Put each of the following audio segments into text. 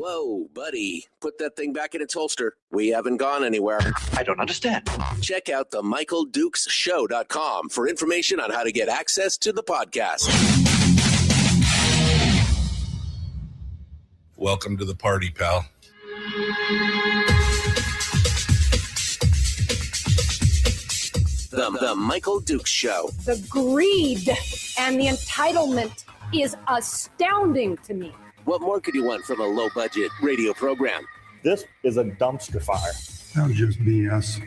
Whoa, buddy. Put that thing back in its holster. We haven't gone anywhere. I don't understand. Check out the MichaelDukesShow.com for information on how to get access to the podcast. Welcome to the party, pal. The Michael Dukes Show. The greed and the entitlement is astounding to me. What more could you want from a low-budget radio program? This is a dumpster fire. That was just BS.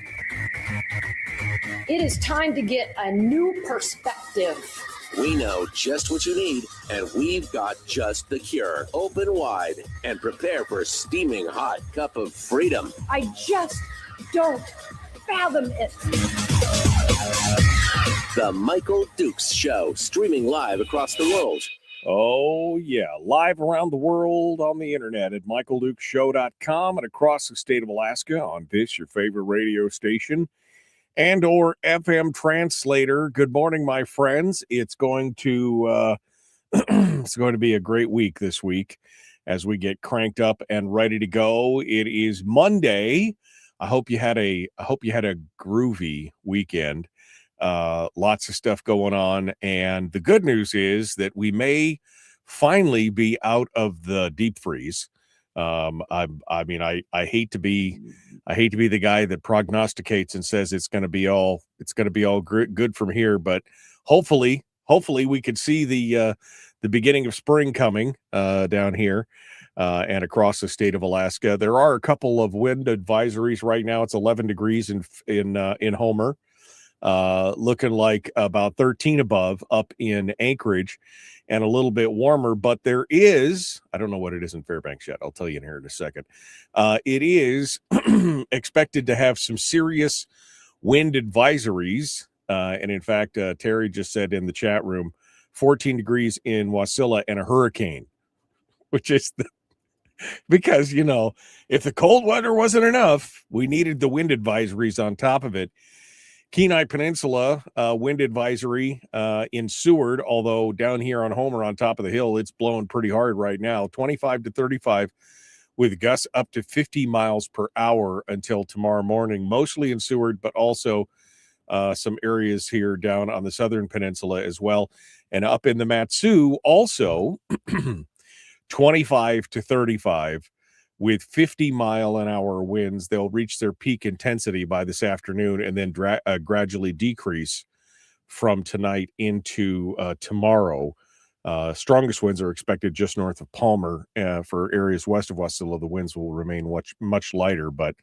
It is time to get a new perspective. We know just what you need, and we've got just the cure. Open wide and prepare for a steaming hot cup of freedom. I just don't fathom it. The Michael Dukes Show, streaming live across the world. Oh, yeah. Live around the world on the internet at michaeldukeshow.com and across the state of Alaska on this, your favorite radio station and or FM translator. Good morning, my friends. It's going to be a great week this week as we get cranked up and ready to go. It is Monday. I hope you had a groovy weekend. Lots of stuff going on, and the good news is that we may finally be out of the deep freeze. I hate to be the guy that prognosticates and says it's going to be all good from here, but hopefully we could see the beginning of spring coming down here and across the state of Alaska. There are a couple of wind advisories right now. It's 11 degrees in Homer. Looking like about 13 above up in Anchorage and a little bit warmer, but there is, I don't know what it is in Fairbanks yet. I'll tell you in here in a second. It is expected to have some serious wind advisories. And in fact, Terry just said in the chat room, 14 degrees in Wasilla and a hurricane, which is because, if the cold weather wasn't enough, we needed the wind advisories on top of it. Kenai Peninsula wind advisory in Seward, although down here on Homer on top of the hill, it's blowing pretty hard right now, 25 to 35 with gusts up to 50 miles per hour until tomorrow morning, mostly in Seward, but also some areas here down on the southern peninsula as well. And up in the Matsu, also 25 to 35 with 50-mile-an-hour winds. They'll reach their peak intensity by this afternoon and then gradually decrease from tonight into tomorrow. Strongest winds are expected just north of Palmer. For areas west of Wasilla, the winds will remain much lighter. But,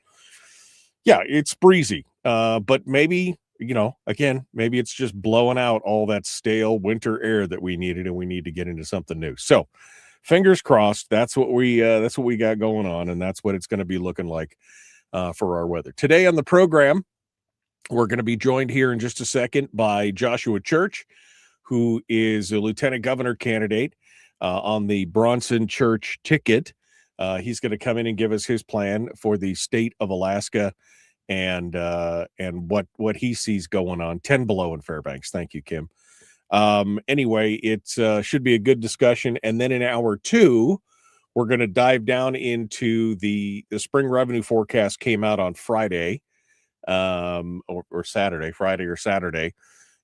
yeah, it's breezy. But maybe, maybe it's just blowing out all that stale winter air that we needed, and we need to get into something new. So, fingers crossed. That's what we got going on, and that's what it's going to be looking like for our weather. Today on the program, we're going to be joined here in just a second by Joshua Church, who is a lieutenant governor candidate on the Bronson Church ticket. He's going to come in and give us his plan for the state of Alaska and what he sees going on. 10 below in Fairbanks. Thank you, Kim. Anyway, it should be a good discussion. And then in hour two, we're going to dive down into the spring revenue forecast came out on Friday, or Saturday, Friday or Saturday.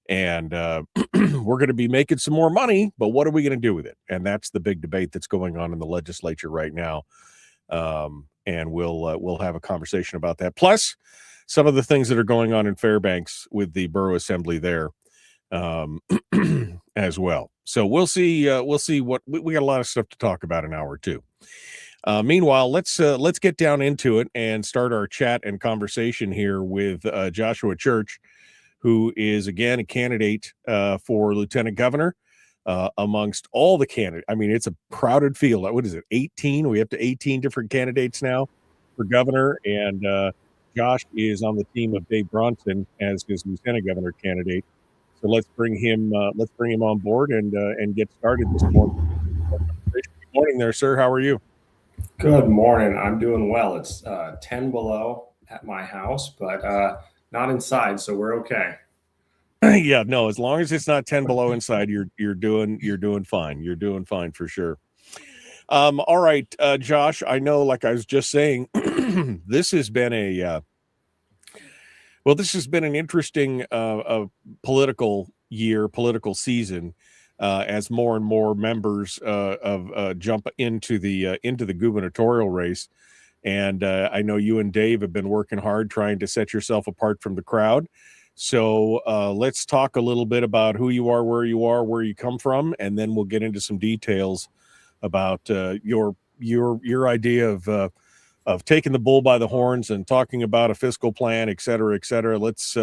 And we're going to be making some more money, but what are we going to do with it? And that's the big debate that's going on in the legislature right now. And we'll have a conversation about that. Plus some of the things that are going on in Fairbanks with the borough assembly there. As well. So we'll see what we got a lot of stuff to talk about in hour two. Meanwhile, let's get down into it and start our chat and conversation here with Joshua Church, who is again a candidate for lieutenant governor amongst all the candidates. I mean, it's a crowded field. What is it? 18? We have to 18 different candidates now for governor, and Josh is on the team of Dave Bronson as his lieutenant governor candidate. So let's bring him on board and get started this morning. Good morning there, sir. How are you? Good morning. I'm doing well. It's 10 below at my house, but not inside, so we're okay. Yeah, no, as long as it's not 10 below inside, you're doing fine. You're doing fine for sure. All right, Josh, I know, like I was just saying, this has been this has been an interesting political year, political season, as more and more members jump into the gubernatorial race. And I know you and Dave have been working hard trying to set yourself apart from the crowd. So let's talk a little bit about who you are, where you come from, and then we'll get into some details about your idea of taking the bull by the horns and talking about a fiscal plan, et cetera, et cetera. Let's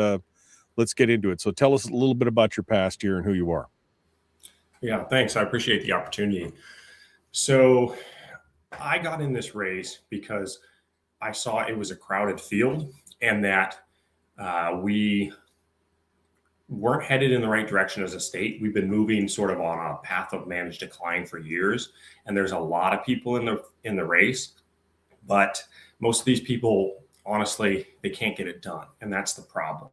get into it. So tell us a little bit about your past year and who you are. Yeah, thanks. I appreciate the opportunity. So I got in this race because I saw it was a crowded field and that we weren't headed in the right direction as a state. We've been moving sort of on a path of managed decline for years, and there's a lot of people in the race, but most of these people, honestly, they can't get it done, and that's the problem.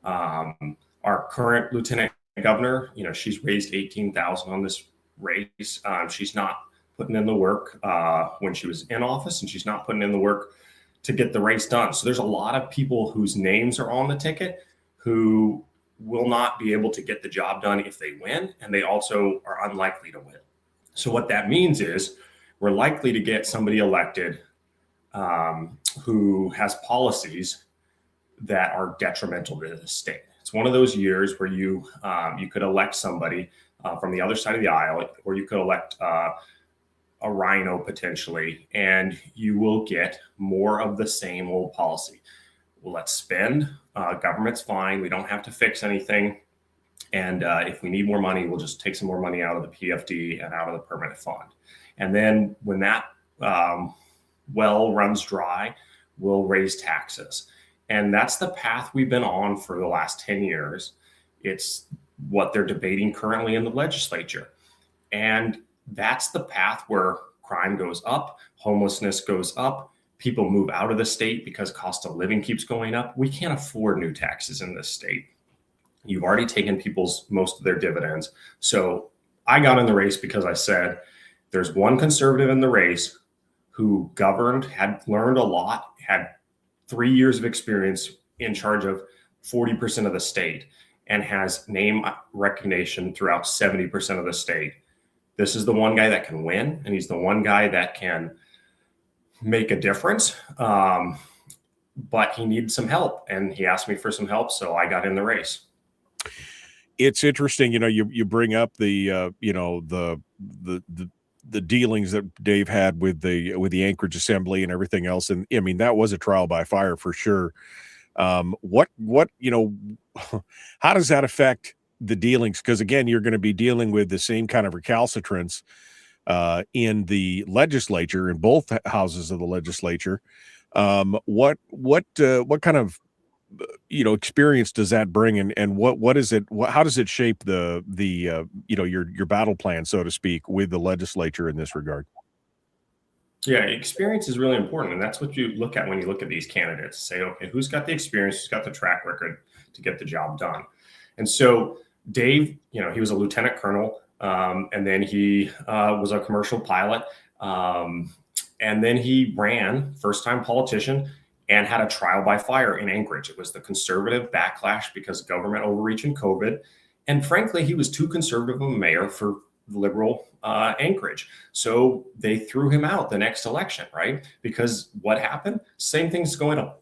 Our current lieutenant governor, she's raised $18,000 on this race. She's not putting in the work when she was in office, and she's not putting in the work to get the race done. So there's a lot of people whose names are on the ticket who will not be able to get the job done if they win, and they also are unlikely to win. So what that means is we're likely to get somebody elected who has policies that are detrimental to the state. It's one of those years where you could elect somebody from the other side of the aisle, or you could elect a rhino potentially, and you will get more of the same old policy. Well, let's spend. Government's fine. We don't have to fix anything. And if we need more money, we'll just take some more money out of the PFD and out of the permanent fund. And then when that well runs dry, we'll raise taxes. And that's the path we've been on for the last 10 years. It's what they're debating currently in the legislature. And that's the path where crime goes up, homelessness goes up, people move out of the state because cost of living keeps going up. We can't afford new taxes in this state. You've already taken most of their dividends. So I got in the race because I said there's one conservative in the race who governed, had learned a lot, had 3 years of experience in charge of 40% of the state, and has name recognition throughout 70% of the state. This is the one guy that can win, and he's the one guy that can make a difference. But he needs some help, and he asked me for some help, so I got in the race. It's interesting, you bring up the dealings that Dave had with the Anchorage Assembly and everything else, and I mean that was a trial by fire for sure. What how does that affect the dealings? Because again, you're going to be dealing with the same kind of recalcitrance in the legislature, in both houses of the legislature. What kind of experience does that bring, and what is it? How does it shape your battle plan, so to speak, with the legislature in this regard? Yeah, experience is really important, and that's what you look at when you look at these candidates. Say, okay, who's got the experience, who's got the track record to get the job done? And so Dave, he was a lieutenant colonel, and then he was a commercial pilot, and then he ran, first-time politician, and had a trial by fire in Anchorage. It was the conservative backlash because government overreach and COVID. And frankly, he was too conservative of a mayor for liberal Anchorage. So they threw him out the next election, right? Because what happened? Same thing's going on.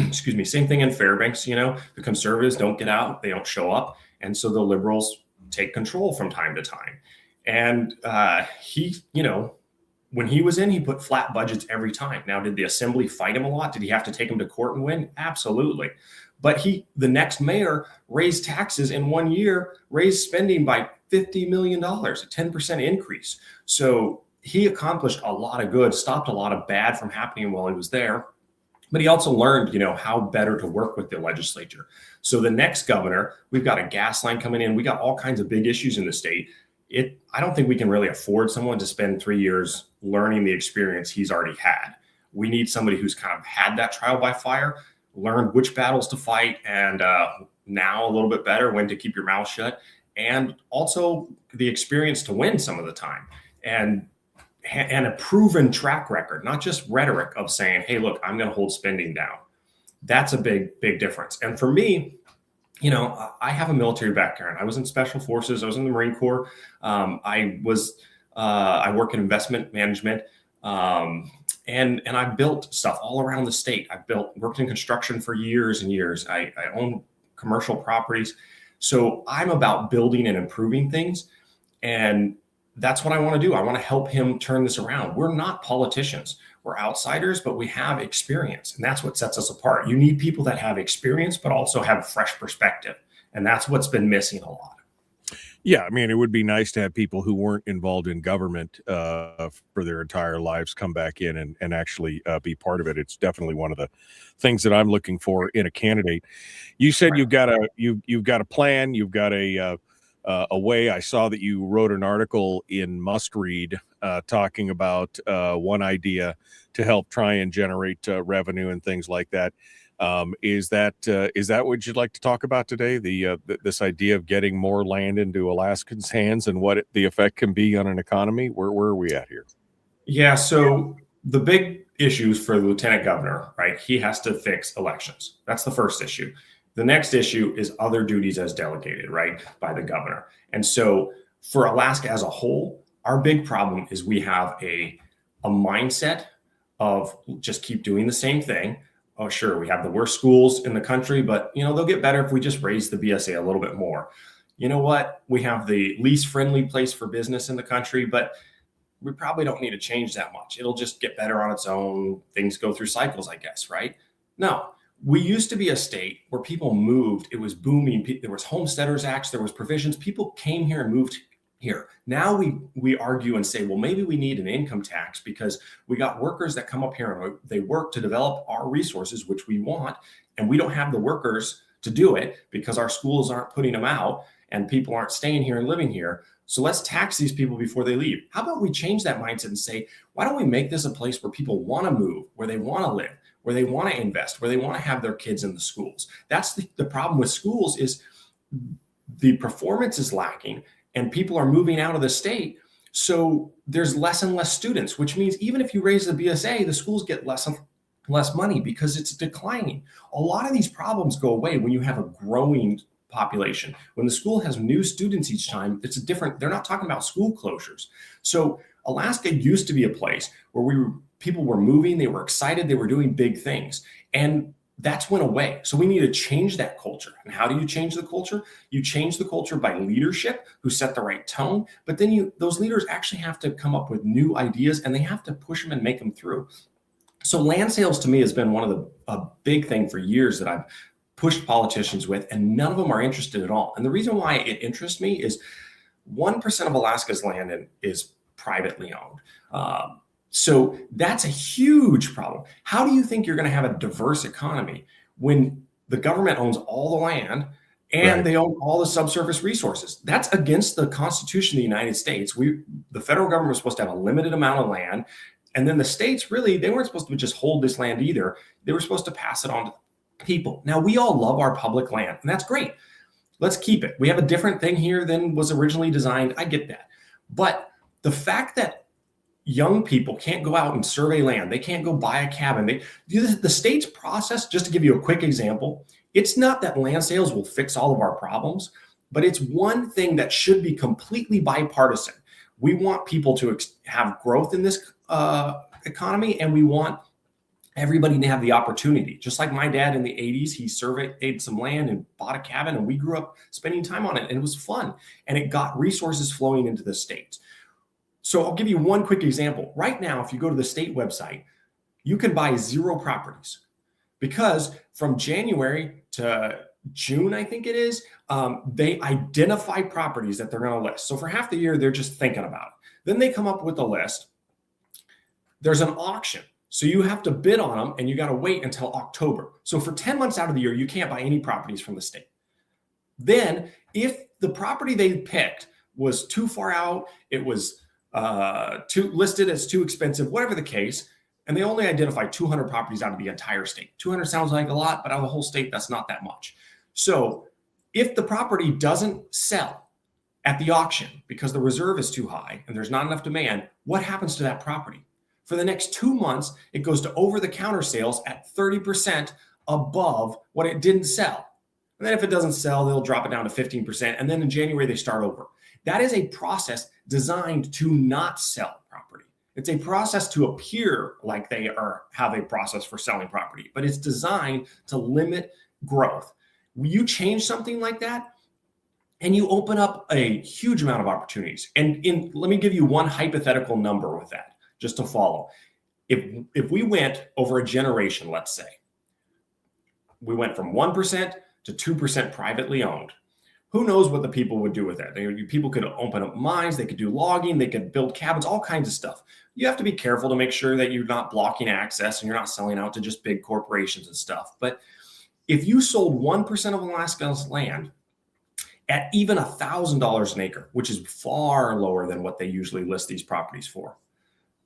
Excuse me. Same thing in Fairbanks. The conservatives don't get out. They don't show up. And so the liberals take control from time to time. And when he was in, he put flat budgets every time. Now, did the assembly fight him a lot? Did he have to take him to court and win? Absolutely. But the next mayor raised taxes in 1 year, raised spending by $50 million, a 10% increase. So he accomplished a lot of good, stopped a lot of bad from happening while he was there. But he also learned, how better to work with the legislature. So the next governor, we've got a gas line coming in. We got all kinds of big issues in the state. I don't think we can really afford someone to spend 3 years learning the experience he's already had. We need somebody who's kind of had that trial by fire, learned which battles to fight, and now a little bit better when to keep your mouth shut, and also the experience to win some of the time. And and a proven track record, not just rhetoric of saying, hey, look, I'm going to hold spending down. That's a big difference. And for me, I have a military background. I was in Special Forces. I was in the Marine Corps. I work in investment management. And I built stuff all around the state. Worked in construction for years and years. I own commercial properties. So I'm about building and improving things. And that's what I want to do. I want to help him turn this around. We're not politicians. We're outsiders, but we have experience. And that's what sets us apart. You need people that have experience, but also have fresh perspective. And that's what's been missing a lot. Yeah, I mean, it would be nice to have people who weren't involved in government for their entire lives come back in and actually be part of it. It's definitely one of the things that I'm looking for in a candidate. You said you've got a plan, you've got a way. I saw that you wrote an article in Must Read talking about one idea to help try and generate revenue and things like that. Is that what you'd like to talk about today? This idea of getting more land into Alaskans' hands and what the effect can be on an economy. Where are we at here? Yeah. So the big issues for the lieutenant governor, right? He has to fix elections. That's the first issue. The next issue is other duties as delegated, right, by the governor. And so for Alaska as a whole, our big problem is we have a mindset of just keep doing the same thing. Oh, sure, we have the worst schools in the country, but they'll get better if we just raise the BSA a little bit more. You know what? We have the least friendly place for business in the country, but we probably don't need to change that much. It'll just get better on its own. Things go through cycles, I guess, right? No, we used to be a state where people moved. It was booming. There was homesteaders acts. There was provisions. People came here and moved here. Now we argue and say, well, maybe we need an income tax because we got workers that come up here and they work to develop our resources, which we want, and we don't have the workers to do it because our schools aren't putting them out and people aren't staying here and living here. So let's tax these people before they leave. How about we change that mindset and say, why don't we make this a place where people want to move, where they want to live, where they want to invest, where they want to have their kids in the schools? That's the problem with schools is the performance is lacking and people are moving out of the state. So there's less and less students, which means even if you raise the BSA, the schools get less and less money because it's declining. A lot of these problems go away when you have a growing population. When the school has new students each time, it's they're not talking about school closures. So Alaska used to be a place where people were moving, they were excited, they were doing big things. And that's went away. So we need to change that culture. And how do you change the culture? You change the culture by leadership who set the right tone, but then those leaders actually have to come up with new ideas and they have to push them and make them through. So land sales to me has been a big thing for years that I've pushed politicians with, and none of them are interested at all. And the reason why it interests me is 1% of Alaska's land is privately owned. So that's a huge problem. How do you think you're going to have a diverse economy when the government owns all the land and they own all the subsurface resources? That's against the Constitution of the United States. The federal government was supposed to have a limited amount of land. And then the states really, they weren't supposed to just hold this land either. They were supposed to pass it on to people. Now, we all love our public land, and that's great. Let's keep it. We have a different thing here than was originally designed. I get that. But the fact that young people can't go out and survey land, they can't go buy a cabin. The state's process, just to give you a quick example, it's not that land sales will fix all of our problems, but it's one thing that should be completely bipartisan. We want people to have growth in this economy, and we want everybody to have the opportunity. Just like my dad in the 80s, he surveyed some land and bought a cabin, and we grew up spending time on it, and it was fun, and it got resources flowing into the states. So I'll give you one quick example. Right now, if you go to the state website, you can buy 0 properties because from January to June, I think it is, they identify properties that they're going to list. So for half the year, they're just thinking about it. Then they come up with a list. There's an auction. So you have to bid on them and you got to wait until October. So for 10 months out of the year, you can't buy any properties from the state. Then if the property they picked was too far out, it was listed as too expensive, whatever the case, and they only identify 200 properties out of the entire state. 200 sounds like a lot, but out of the whole state, that's not that much. So if the property doesn't sell, at the auction because the reserve is too high and there's not enough demand, what happens to that property? For the next 2 months, it goes to over-the-counter sales at 30% above what it didn't sell. And then if it doesn't sell, they'll drop it down to 15%. And then in January, they start over. That is a process designed to not sell property. It's a process to appear like they have a process for selling property, but it's designed to limit growth. You change something like that, and you open up a huge amount of opportunities. And let me give you one hypothetical number with that, just to follow. If we went over a generation, let's say, we went from 1% to 2% privately owned. Who knows what the people would do with that? People could open up mines, they could do logging, they could build cabins, all kinds of stuff. You have to be careful to make sure that you're not blocking access and you're not selling out to just big corporations and stuff. But if you sold 1% of Alaska's land at even $1,000 an acre, which is far lower than what they usually list these properties for,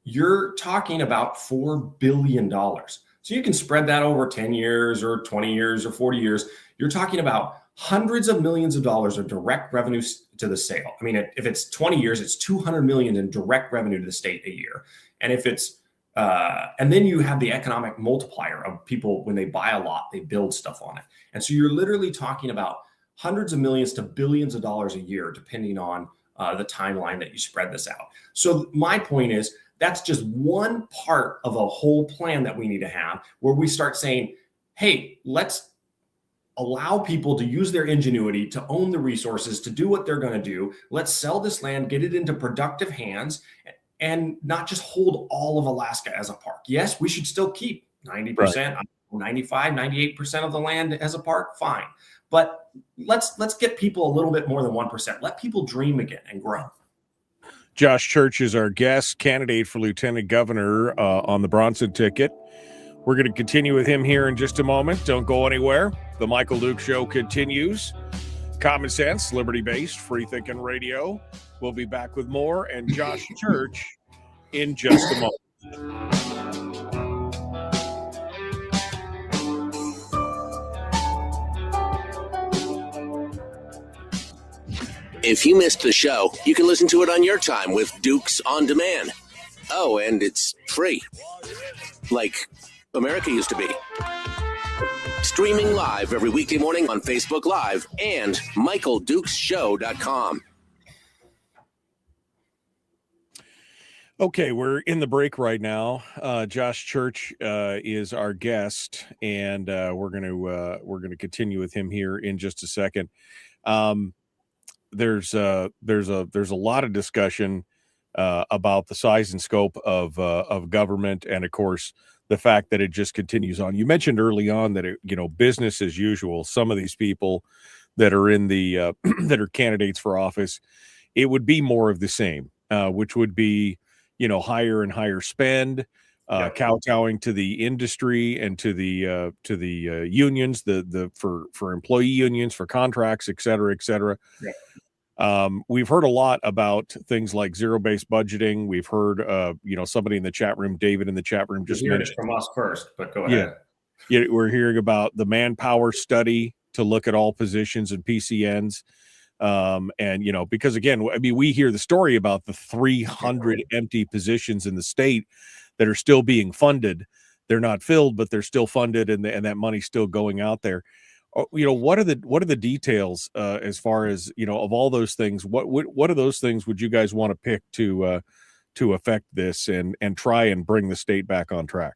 you're talking about $4 billion. So you can spread that over 10 years or 20 years or 40 years. You're talking about hundreds of millions of dollars of direct revenues to the sale. I mean, if it's 20 years, it's 200 million in direct revenue to the state a year. And if it's, and then you have the economic multiplier of people, when they buy a lot, they build stuff on it. And so you're literally talking about hundreds of millions to billions of dollars a year, depending on the timeline that you spread this out. So my point is, that's just one part of a whole plan that we need to have, where we start saying, hey, let's allow people to use their ingenuity, to own the resources, to do what they're going to do. Let's sell this land, get it into productive hands, and not just hold all of Alaska as a park. Yes, we should still keep 90%, 95, 98% of the land as a park, fine. But let's get people a little bit more than 1%. Let people dream again and grow. Josh Church is our guest, candidate for lieutenant governor on the Bronson ticket. We're going to continue with him here in just a moment. Don't go anywhere. The Michael Duke Show continues. Common sense, liberty-based, free-thinking radio. We'll be back with more and Josh Church in just a moment. If you missed the show, you can listen to it on your time with Dukes On Demand. Oh, and it's free. Like America used to be. Streaming live every weekday morning on Facebook Live and MichaelDukesShow.com. Okay, we're in the break right now. Josh Church is our guest, and we're going to continue with him here in just a second. There's a lot of discussion about the size and scope of government, and of course the fact that it just continues on. You mentioned early on that business as usual. Some of these people that are in the that are candidates for office, it would be more of the same, which would be higher and higher spend, kowtowing to the industry and to the unions, for employee unions, for contracts, et cetera, et cetera. Yeah. We've heard a lot about things like zero-based budgeting. We've heard, somebody in the chat room, David in the chat room, just mentioned from us first, but go ahead. Yeah, we're hearing about the manpower study to look at all positions and PCNs. And, because again, we hear the story about the 300 empty positions in the state that are still being funded. They're not filled, but they're still funded, and that money's still going out there. What are the details as far as of all those things? What are those things would you guys want to pick to affect this and try and bring the state back on track?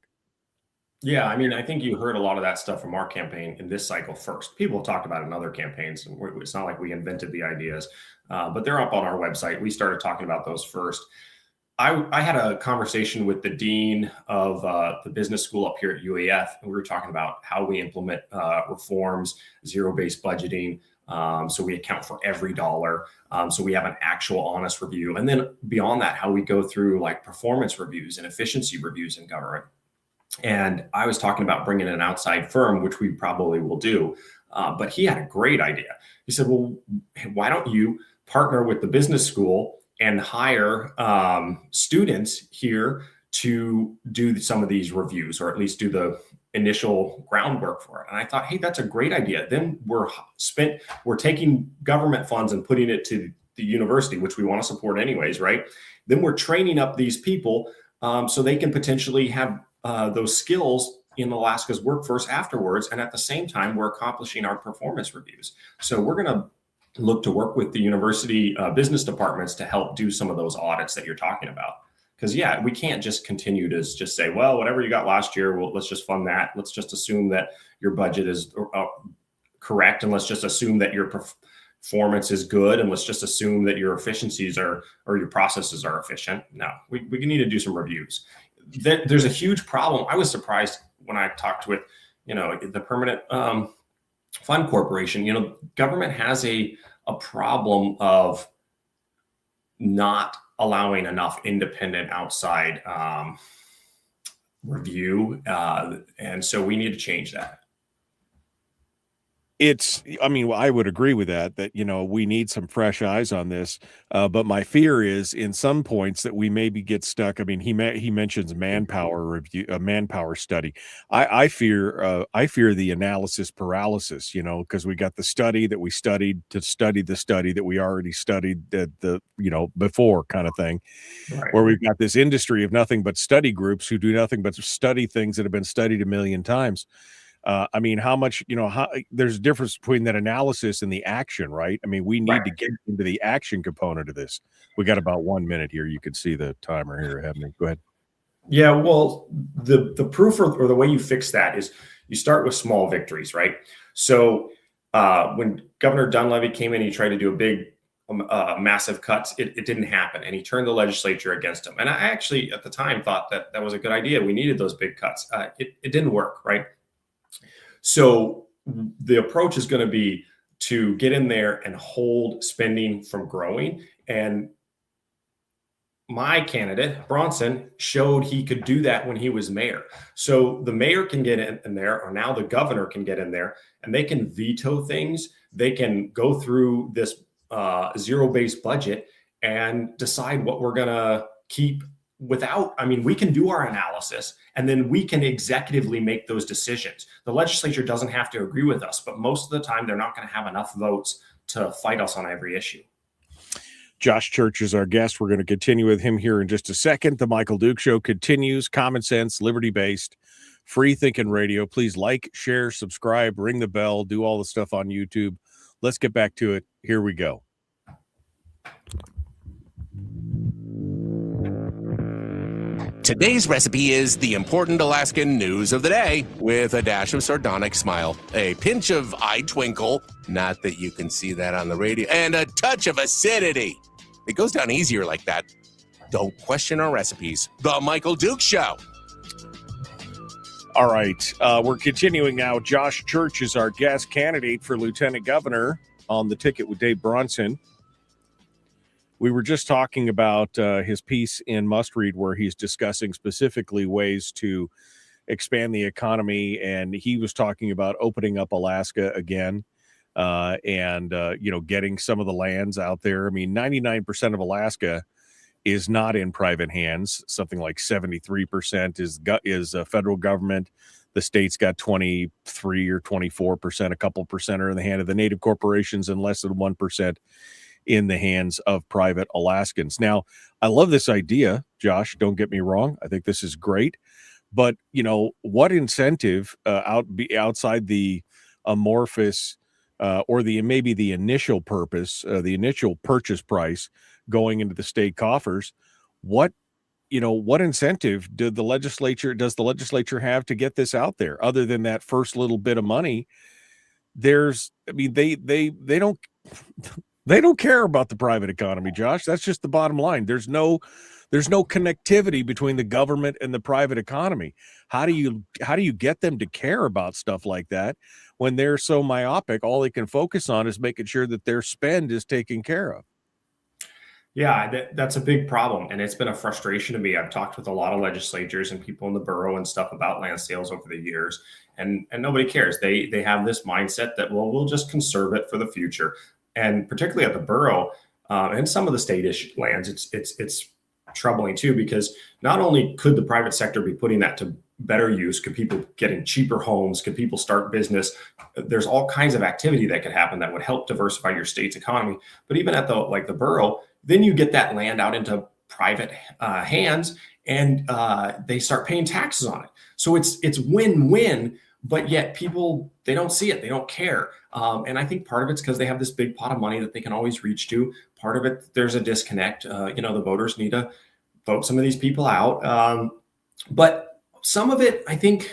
Yeah, I think you heard a lot of that stuff from our campaign in this cycle first. People have talked about it in other campaigns, and it's not like we invented the ideas, but they're up on our website. We started talking about those first. I had a conversation with the dean of the business school up here at UAF, and we were talking about how we implement reforms, zero-based budgeting, so we account for every dollar, so we have an actual honest review. And then beyond that, how we go through like performance reviews and efficiency reviews in government. And I was talking about bringing an outside firm, which we probably will do, but he had a great idea. He said, well, why don't you partner with the business school and hire students here to do some of these reviews, or at least do the initial groundwork for it. And I thought, hey, that's a great idea. Then we're taking government funds and putting it to the university, which we want to support anyways, right? Then we're training up these people so they can potentially have those skills in Alaska's workforce afterwards. And at the same time, we're accomplishing our performance reviews. So we're going to look to work with the university business departments to help do some of those audits that you're talking about. Because, yeah, we can't just continue to just say, well, whatever you got last year, well, let's just fund that. Let's just assume that your budget is correct. And let's just assume that your performance is good. And let's just assume that your efficiencies or your processes are efficient. No, we need to do some reviews. There's a huge problem. I was surprised when I talked with, the Permanent Fund Corporation. Government has a problem of not allowing enough independent outside review. And so we need to change that. I would agree with that, we need some fresh eyes on this. But my fear is in some points that we maybe get stuck. I mean, he mentions manpower review, a manpower study. I fear the analysis paralysis, because we got the study that we studied to study the study that we already studied before kind of thing, right. Where we've got this industry of nothing but study groups who do nothing but study things that have been studied a million times. How much, there's a difference between that analysis and the action, right? I mean, we need to get into the action component of this. We got about 1 minute here. You can see the timer here ahead of me. Go ahead. Yeah, well, the proof or the way you fix that is you start with small victories, right? So when Governor Dunleavy came in, he tried to do a big, massive cuts. It didn't happen. And he turned the legislature against him. And I actually, at the time, thought that was a good idea. We needed those big cuts. It didn't work, right? So the approach is going to be to get in there and hold spending from growing. And my candidate, Bronson, showed he could do that when he was mayor. So the mayor can get in there, or now the governor can get in there, and they can veto things. They can go through this zero-based budget and decide what we're going to keep without. I mean, we can do our analysis and then we can executively make those decisions. The legislature doesn't have to agree with us, but most of the time they're not going to have enough votes to fight us on every issue. Josh Church is our guest. We're going to continue with him here in just a second. The Michael Duke Show continues. Common sense, liberty-based, free-thinking radio. Please like, share, subscribe, ring the bell, do all the stuff on YouTube. Let's get back to it. Here we go. Today's recipe is the important Alaskan news of the day with a dash of sardonic smile, a pinch of eye twinkle, not that you can see that on the radio, and a touch of acidity. It goes down easier like that. Don't question our recipes. The Michael Duke Show. All right. We're continuing now. Josh Church is our guest candidate for lieutenant governor on the ticket with Dave Bronson. We were just talking about his piece in Must Read where he's discussing specifically ways to expand the economy. And he was talking about opening up Alaska again and getting some of the lands out there. I mean, 99% of Alaska is not in private hands. Something like 73% is federal government. The state's got 23 or 24%, a couple percent are in the hand of the native corporations and less than 1% in the hands of private Alaskans. Now, I love this idea, Josh, don't get me wrong. I think this is great. But, what incentive outside the amorphous or maybe the initial purpose, the initial purchase price going into the state coffers, what incentive does the legislature have to get this out there other than that first little bit of money? They don't care about the private economy, Josh. That's just the bottom line. There's no connectivity between the government and the private economy. How do you get them to care about stuff like that when they're so myopic? All they can focus on is making sure that their spend is taken care of. Yeah, that's a big problem. And it's been a frustration to me. I've talked with a lot of legislators and people in the borough and stuff about land sales over the years, and nobody cares. They have this mindset that, well, we'll just conserve it for the future. And particularly at the borough and some of the state lands, it's troubling too, because not only could the private sector be putting that to better use? Could people get in cheaper homes? Could people start business? There's all kinds of activity that could happen that would help diversify your state's economy. But even at the borough, then you get that land out into private hands, and they start paying taxes on it. So it's win-win, but yet people, they don't see it. They don't care. And I think part of it's because they have this big pot of money that they can always reach to. Part of it, there's a disconnect. The voters need to vote some of these people out. But some of it, I think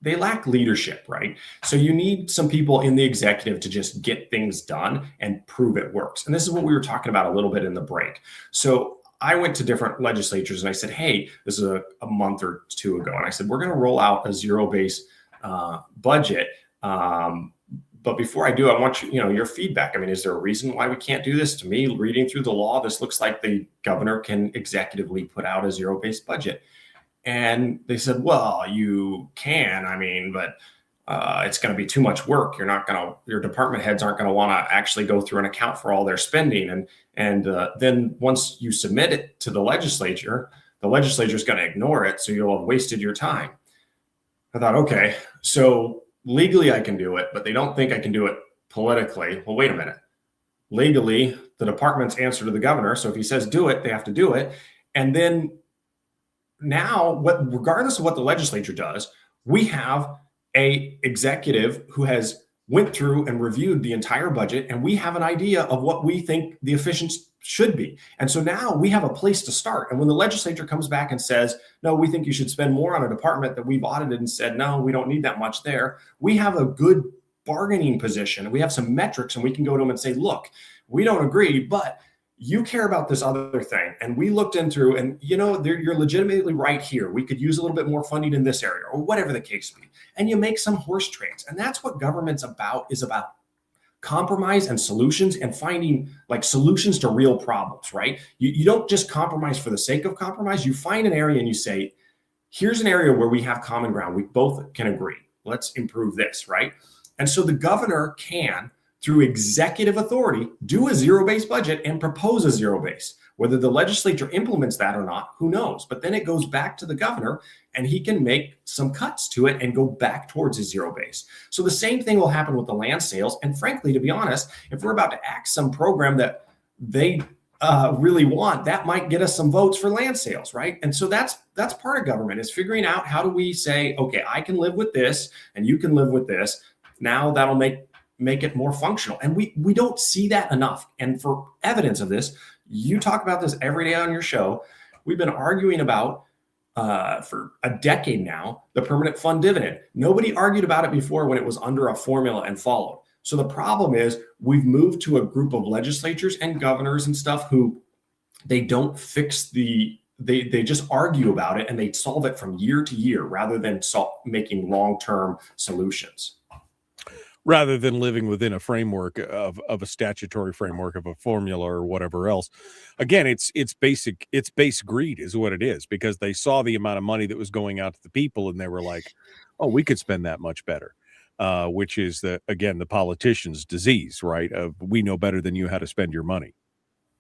they lack leadership, right? So you need some people in the executive to just get things done and prove it works. And this is what we were talking about a little bit in the break. So I went to different legislatures and I said, hey, this is a month or two ago. And I said, we're going to roll out a zero-based budget. But before I do, I want your feedback. I mean, is there a reason why we can't do this? To me, reading through the law, this looks like the governor can executively put out a zero-based budget. And they said, well, you can, but it's going to be too much work. Your department heads aren't going to want to actually go through and account for all their spending. And then once you submit it to the legislature is going to ignore it. So you'll have wasted your time. I thought, okay, so legally I can do it, but they don't think I can do it politically. Well, wait a minute. Legally, the department's answer to the governor. So if he says do it, they have to do it. And then now, regardless of what the legislature does, we have a executive who has went through and reviewed the entire budget, and we have an idea of what we think the efficiency should be. And so now we have a place to start. And when the legislature comes back and says, no, we think you should spend more on a department that we've audited and said, no, we don't need that much there, we have a good bargaining position. We have some metrics, and we can go to them and say, look, we don't agree, but you care about this other thing. And we looked into, and you're legitimately right here. We could use a little bit more funding in this area, or whatever the case be. And you make some horse trades. And that's what government's is about compromise and solutions, and finding solutions to real problems, right? You don't just compromise for the sake of compromise. You find an area and you say, here's an area where we have common ground. We both can agree. Let's improve this, right? And so the governor can, through executive authority, do a zero-based budget and propose a zero base. Whether the legislature implements that or not, who knows? But then it goes back to the governor, and he can make some cuts to it and go back towards a zero base. So the same thing will happen with the land sales. And frankly, to be honest, if we're about to act some program that they really want, that might get us some votes for land sales, right? And so that's part of government, is figuring out, how do we say, okay, I can live with this and you can live with this. Now that'll make it more functional. And we don't see that enough. And for evidence of this, you talk about this every day on your show. We've been arguing about for a decade now, the permanent fund dividend. Nobody argued about it before when it was under a formula and followed. So the problem is, we've moved to a group of legislatures and governors and stuff who they don't fix they just argue about it, and they solve it from year to year rather than making long-term solutions. Rather than living within a framework of a statutory framework, of a formula or whatever else. Again, it's base greed is what it is, because they saw the amount of money that was going out to the people, and they were like, oh, we could spend that much better, which is the politician's disease, right? Of, we know better than you how to spend your money.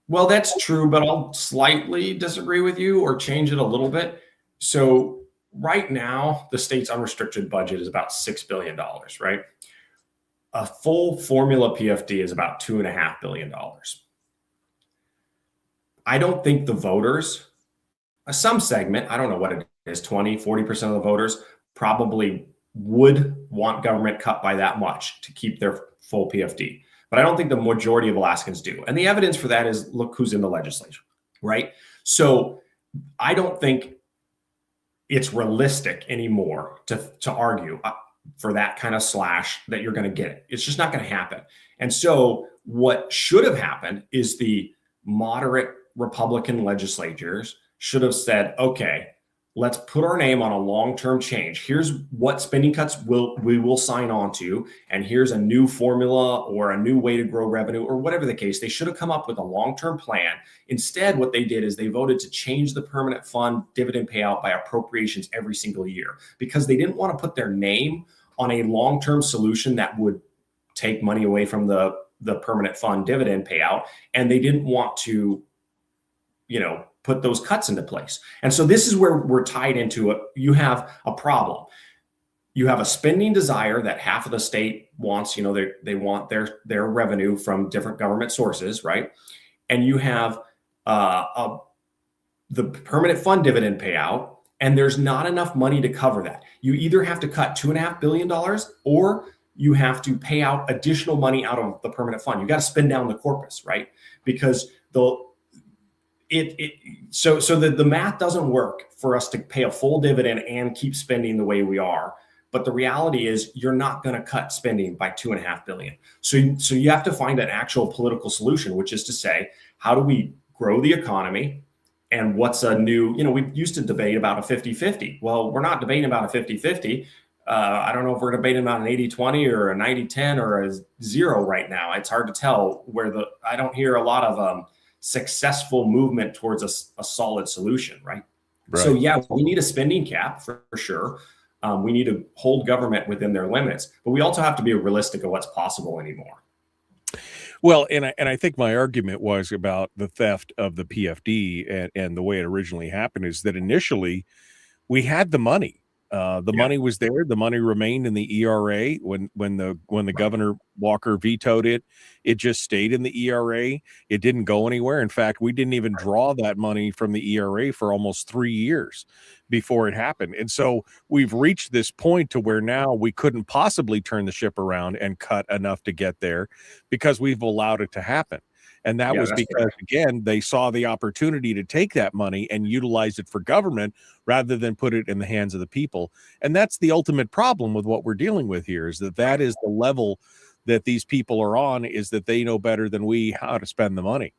Well, that's true, but I'll slightly disagree with you, or change it a little bit. So right now, the state's unrestricted budget is about $6 billion, right? A full formula PFD is about $2.5 billion. I don't think the voters, some segment, I don't know what it is, 20, 40% of the voters probably would want government cut by that much to keep their full PFD. But I don't think the majority of Alaskans do. And the evidence for that is, look who's in the legislature, right? So I don't think it's realistic anymore to argue for that kind of slash that you're going to get it. It's just not going to happen. And so what should have happened is the moderate Republican legislatures should have said, okay, let's put our name on a long-term change. Here's what spending cuts we will sign on to, and here's a new formula or a new way to grow revenue, or whatever the case. They should have come up with a long-term plan. Instead, what they did is they voted to change the permanent fund dividend payout by appropriations every single year, because they didn't want to put their name on a long-term solution that would take money away from the permanent fund dividend payout. And they didn't want to, put those cuts into place. And so this is where we're tied into it. You have a problem. You have a spending desire that half of the state wants, they want their revenue from different government sources, right? And you have the permanent fund dividend payout, and there's not enough money to cover that. You either have to cut $2.5 billion or you have to pay out additional money out of the permanent fund. You got to spend down the corpus, right? Because the math doesn't work for us to pay a full dividend and keep spending the way we are. But the reality is you're not going to cut spending by $2.5 billion. So you have to find an actual political solution, which is to say, how do we grow the economy? And what's a new, we used to debate about a 50-50. Well, we're not debating about a 50-50. I don't know if we're debating about an 80-20 or a 90-10 or a 0 right now. It's hard to tell I don't hear a lot of successful movement towards a solid solution, right? So yeah, we need a spending cap for sure. We need to hold government within their limits, but we also have to be realistic of what's possible anymore. Well, and I think my argument was about the theft of the PFD and the way it originally happened is that initially we had the money. Money was there. The money remained in the ERA when the Governor Walker vetoed it. It just stayed in the ERA. It didn't go anywhere. In fact, we didn't even draw that money from the ERA for almost 3 years before it happened. And so we've reached this point to where now we couldn't possibly turn the ship around and cut enough to get there because we've allowed it to happen. And that was because, again, they saw the opportunity to take that money and utilize it for government rather than put it in the hands of the people. And that's the ultimate problem with what we're dealing with here is that is the level that these people are on, is that they know better than we how to spend the money.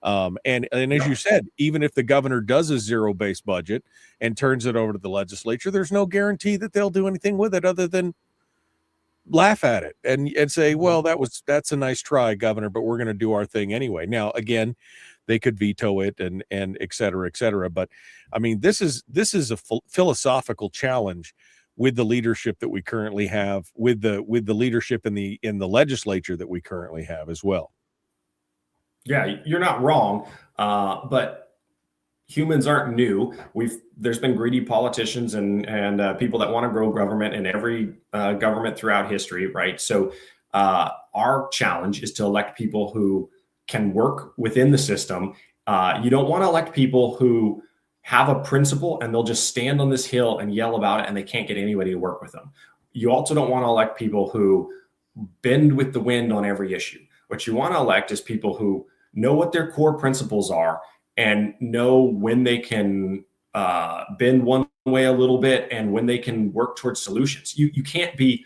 And as you said, even if the governor does a zero-based budget and turns it over to the legislature, there's no guarantee that they'll do anything with it other than laugh at it and say, well, that's a nice try, governor, but we're going to do our thing anyway. Now, again, they could veto it and et cetera, et cetera. But I mean, this is a philosophical challenge with the leadership that we currently have, with the leadership in the legislature that we currently have as well. Yeah, you're not wrong. But humans aren't new. There's been greedy politicians and people that want to grow government in every government throughout history, right? So our challenge is to elect people who can work within the system. You don't want to elect people who have a principle and they'll just stand on this hill and yell about it and they can't get anybody to work with them. You also don't want to elect people who bend with the wind on every issue. What you want to elect is people who know what their core principles are and know when they can bend one way a little bit and when they can work towards solutions. You can't be,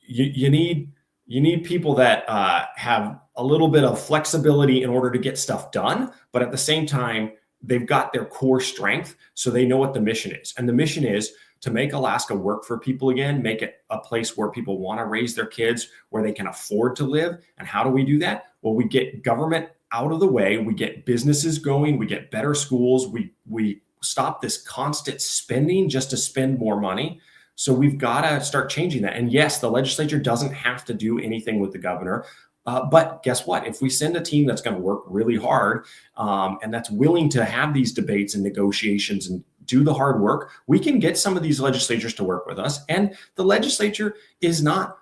you need people that have a little bit of flexibility in order to get stuff done, but at the same time, they've got their core strength, so they know what the mission is. And the mission is to make Alaska work for people again, make it a place where people want to raise their kids, where they can afford to live. And how do we do that? Well, we get government out of the way, we get businesses going, we get better schools, we stop this constant spending just to spend more money. So we've got to start changing that. And yes, the legislature doesn't have to do anything with the governor. But guess what? If we send a team that's going to work really hard and that's willing to have these debates and negotiations and do the hard work, we can get some of these legislatures to work with us. And the legislature is not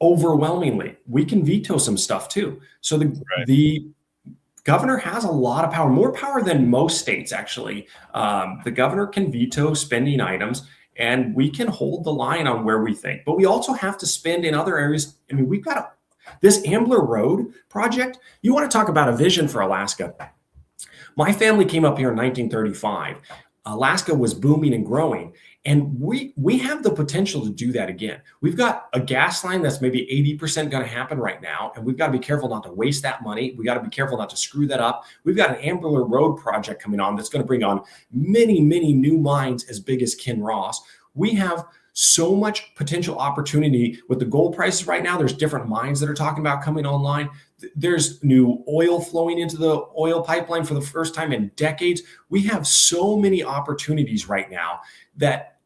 overwhelmingly. We can veto some stuff too. So the governor has a lot of power, more power than most states, actually. The governor can veto spending items, and we can hold the line on where we think. But we also have to spend in other areas. I mean, we've got this Ambler Road project. You want to talk about a vision for Alaska. My family came up here in 1935. Alaska was booming and growing, and we have the potential to do that again. We've got a gas line that's maybe 80% going to happen right now, and we've got to be careful not to waste that money. We got to be careful not to screw that up. We've got an Ambler Road project coming on that's going to bring on many, many new mines as big as Kinross. We have so much potential opportunity with the gold prices right now. There's different mines that are talking about coming online. There's new oil flowing into the oil pipeline for the first time in decades. We have so many opportunities right now that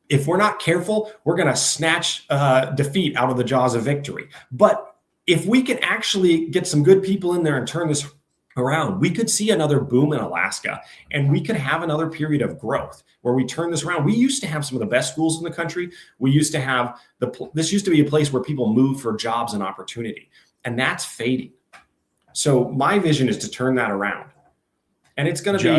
if we're not careful, we're going to snatch defeat out of the jaws of victory. But if we can actually get some good people in there and turn this around, we could see another boom in Alaska, and we could have another period of growth where we turn this around. We used to have some of the best schools in the country. We used to have this used to be a place where people moved for jobs and opportunity, and that's fading. So my vision is to turn that around, and it's going to be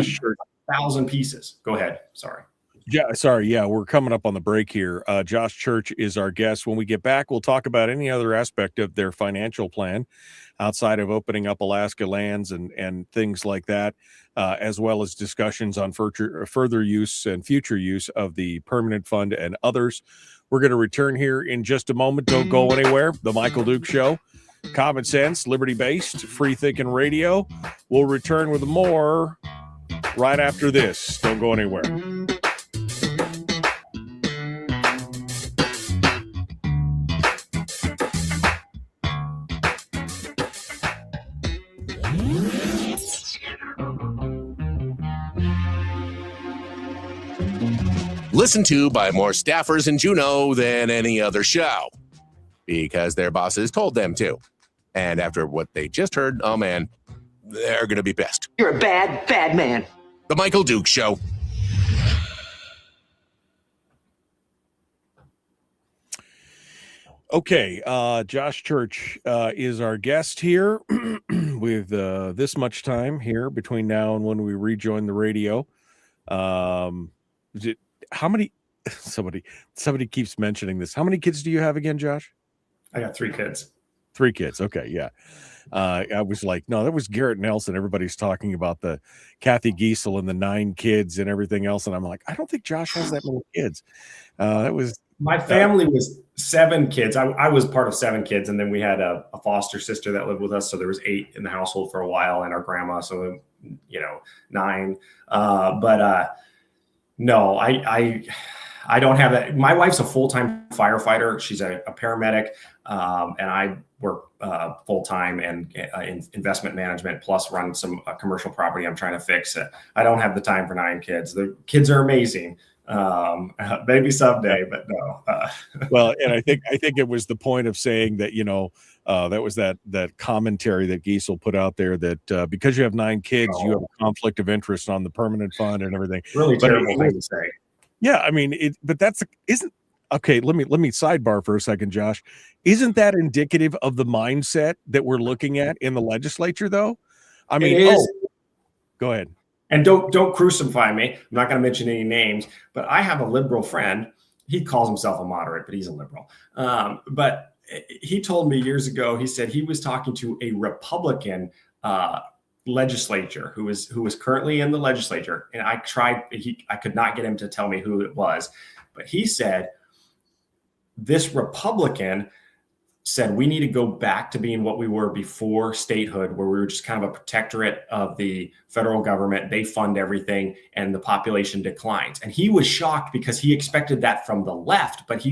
1,000 pieces. Go ahead. Sorry. Yeah, sorry. Yeah, we're coming up on the break here. Josh Church is our guest. When we get back, we'll talk about any other aspect of their financial plan outside of opening up Alaska lands and things like that, as well as discussions on further use and future use of the permanent fund and others. We're going to return here in just a moment. Don't go anywhere. The Michael Duke Show. Common sense, liberty-based, free-thinking radio. We'll return with more right after this. Don't go anywhere. Listened to by more staffers in Juneau than any other show because their bosses told them to. And after what they just heard, oh man, they're going to be pissed. You're a bad, bad man. The Michael Duke Show. Okay, Josh Church is our guest here with this much time here between now and when we rejoin the radio. How many? Somebody keeps mentioning this. How many kids do you have again, Josh? I got 3 kids. 3 kids. Okay, yeah. I was like, no, that was Garrett Nelson. Everybody's talking about the Kathy Giesel and the 9 kids and everything else, and I'm like, I don't think Josh has that many kids. That was my family was 7 kids. I was part of 7 kids, and then we had a foster sister that lived with us, so there was 8 in the household for a while, and our grandma, so 9. No, I don't have that. My wife's a full-time firefighter. She's a paramedic, and I work full-time and in investment management, plus run some commercial property I'm trying to fix. I don't have the time for 9 kids. The kids are amazing. Maybe someday, but no. Well, and I think it was the point of saying that, that was that commentary that Giesel put out there that because you have 9 kids, you have a conflict of interest on the permanent fund and everything. Really terrible thing to say. Yeah, I mean, okay. Let me sidebar for a second, Josh. Isn't that indicative of the mindset that we're looking at in the legislature, though? I mean, go ahead. And don't crucify me. I'm not going to mention any names, but I have a liberal friend. He calls himself a moderate, but he's a liberal. But he told me years ago, he said he was talking to a Republican legislature who was currently in the legislature. And I could not get him to tell me who it was, but he said this Republican said we need to go back to being what we were before statehood, where we were just kind of a protectorate of the federal government. They fund everything and the population declines. And he was shocked because he expected that from the left, but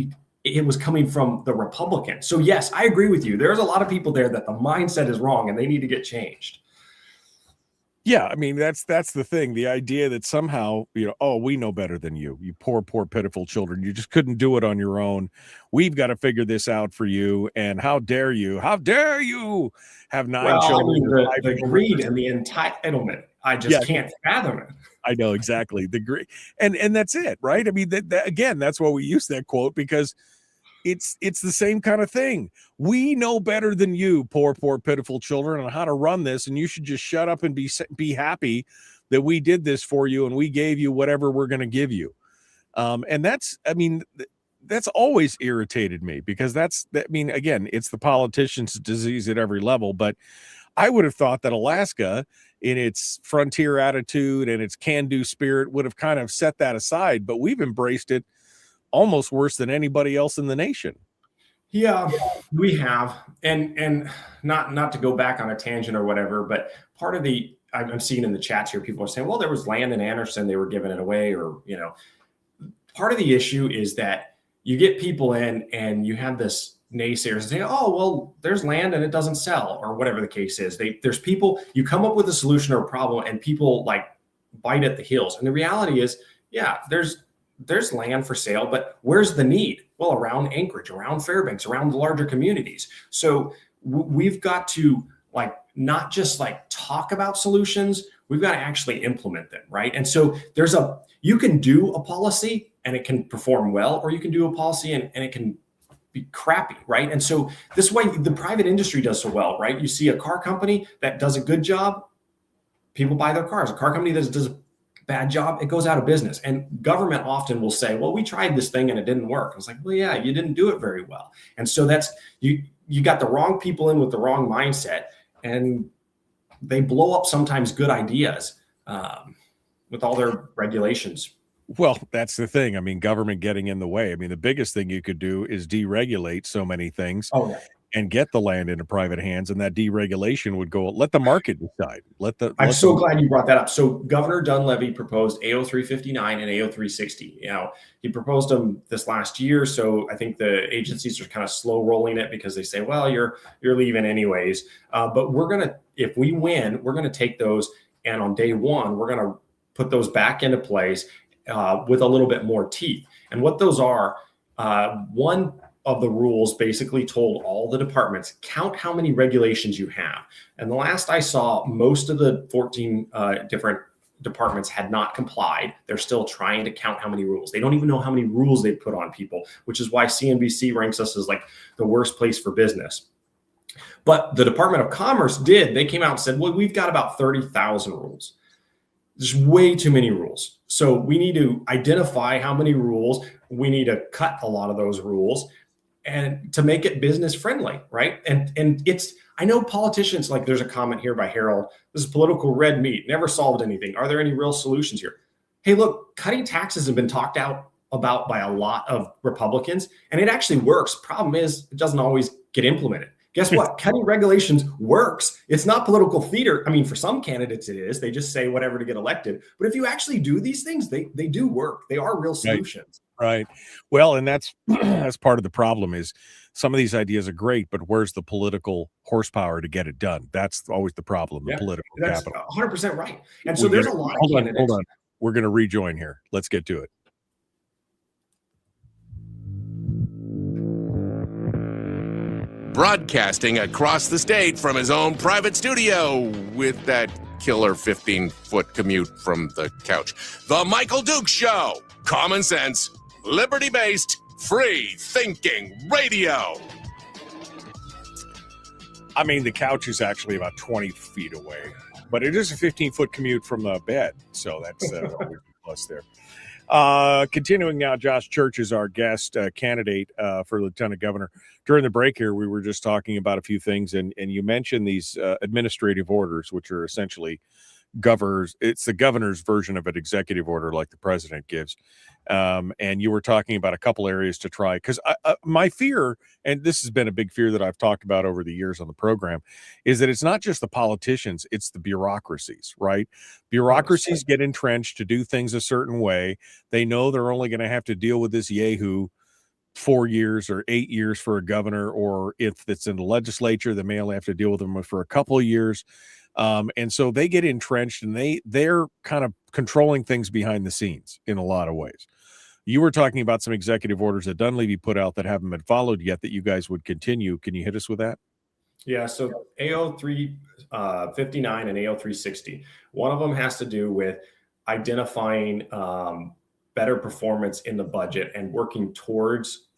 it was coming from the Republican. So yes, I agree with you. There's a lot of people there that the mindset is wrong and they need to get changed. Yeah, I mean, that's the thing. The idea that somehow, we know better than you, you poor, pitiful children. You just couldn't do it on your own. We've got to figure this out for you. And how dare you have 9 children? The greed and the entitlement. I just can't fathom it. I know, exactly. The greed. And that's it, right? I mean, again, that's why we use that quote, because it's the same kind of thing. We know better than you, poor, pitiful children, on how to run this, and you should just shut up and be happy that we did this for you and we gave you whatever we're going to give you. And that's always irritated me, because again, it's the politician's disease at every level. But I would have thought that Alaska, in its frontier attitude and its can-do spirit, would have kind of set that aside, but we've embraced it almost worse than anybody else in the nation. Yeah, we have. And not to go back on a tangent or whatever, but part of I'm seeing in the chats here, people are saying, well, there was land in Anderson, they were giving it away, or, part of the issue is that you get people in and you have this naysayers say, oh, well, there's land and it doesn't sell, or whatever the case is. There's people, you come up with a solution or a problem and people bite at the heels. And the reality is, yeah, there's land for sale, but where's the need? Well, around Anchorage, around Fairbanks, around the larger communities. So we've got to like not just like talk about solutions, we've got to actually implement them, right? And so you can do a policy and it can perform well, or you can do a policy and it can be crappy, right? And so this way the private industry does so well, right? You see a car company that does a good job, people buy their cars. A car company that does a bad job, it goes out of business. And government often will say, well, we tried this thing and it didn't work. I was like, well, yeah, you didn't do it very well. And so that's, you got the wrong people in with the wrong mindset, and they blow up sometimes good ideas with all their regulations. Well, that's the thing. I mean, government getting in the way. I mean, the biggest thing you could do is deregulate so many things. Oh, yeah. And get the land into private hands, and that deregulation would go. Let the market decide. I'm so glad you brought that up. So Governor Dunleavy proposed AO 359 and AO 360. You know, he proposed them this last year. So I think the agencies are kind of slow rolling it because they say, well, you're leaving anyways. But if we win, we're gonna take those, and on day one, we're gonna put those back into place with a little bit more teeth. And what those are, one of the rules basically told all the departments, count how many regulations you have. And the last I saw, most of the 14 different departments had not complied. They're still trying to count how many rules. They don't even know how many rules they put on people, which is why CNBC ranks us as like the worst place for business. But the Department of Commerce they came out and said, well, we've got about 30,000 rules. There's way too many rules. So we need to identify how many rules. We need to cut a lot of those rules, and to make it business friendly, right? And I know politicians, like there's a comment here by Harold, this is political red meat, never solved anything. Are there any real solutions here? Hey, look, cutting taxes have been talked about by a lot of Republicans, and it actually works. Problem is, it doesn't always get implemented. Guess what? Cutting regulations works. It's not political theater. I mean, for some candidates it is. They just say whatever to get elected. But if you actually do these things, they do work. They are real solutions. Right. Well, and that's part of the problem is some of these ideas are great, but where's the political horsepower to get it done? That's always the problem, the political capital. 100% right. And so there's a lot of candidates. Hold on. We're going to rejoin here. Let's get to it. Broadcasting across the state from his own private studio with that killer 15-foot commute from the couch. The Michael Dukes Show. Common sense, liberty-based, free-thinking radio. I mean, the couch is actually about 20 feet away, but it is a 15-foot commute from the bed. So that's always a plus there. Continuing now, Josh Church is our guest candidate for Lieutenant Governor. During the break here, we were just talking about a few things, and you mentioned these administrative orders, which are essentially it's the governor's version of an executive order like the president gives. And you were talking about a couple areas to try, because my fear, and this has been a big fear that I've talked about over the years on the program, is that it's not just the politicians, it's the bureaucracies, right? Bureaucracies get entrenched to do things a certain way. They know they're only going to have to deal with this yahoo 4 years or 8 years for a governor, or if it's in the legislature, they may only have to deal with them for a couple of years. And so they get entrenched, and they're kind of controlling things behind the scenes in a lot of ways. You were talking about some executive orders that Dunleavy put out that haven't been followed yet that you guys would continue. Can you hit us with that? Yeah, so AO 359 and AO 360. One of them has to do with identifying better performance in the budget and working towards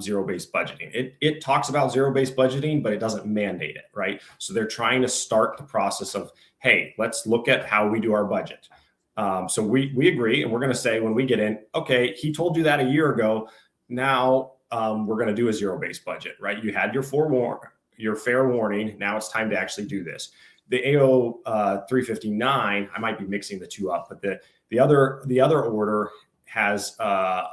zero-based budgeting. It talks about zero-based budgeting, but it doesn't mandate it, right? So they're trying to start the process of, hey, let's look at how we do our budget. So we agree, and we're going to say when we get in, okay, he told you that a year ago. Now we're going to do a zero-based budget, right? You had your fair warning. Now it's time to actually do this. The AO 359, I might be mixing the two up, but the other order has a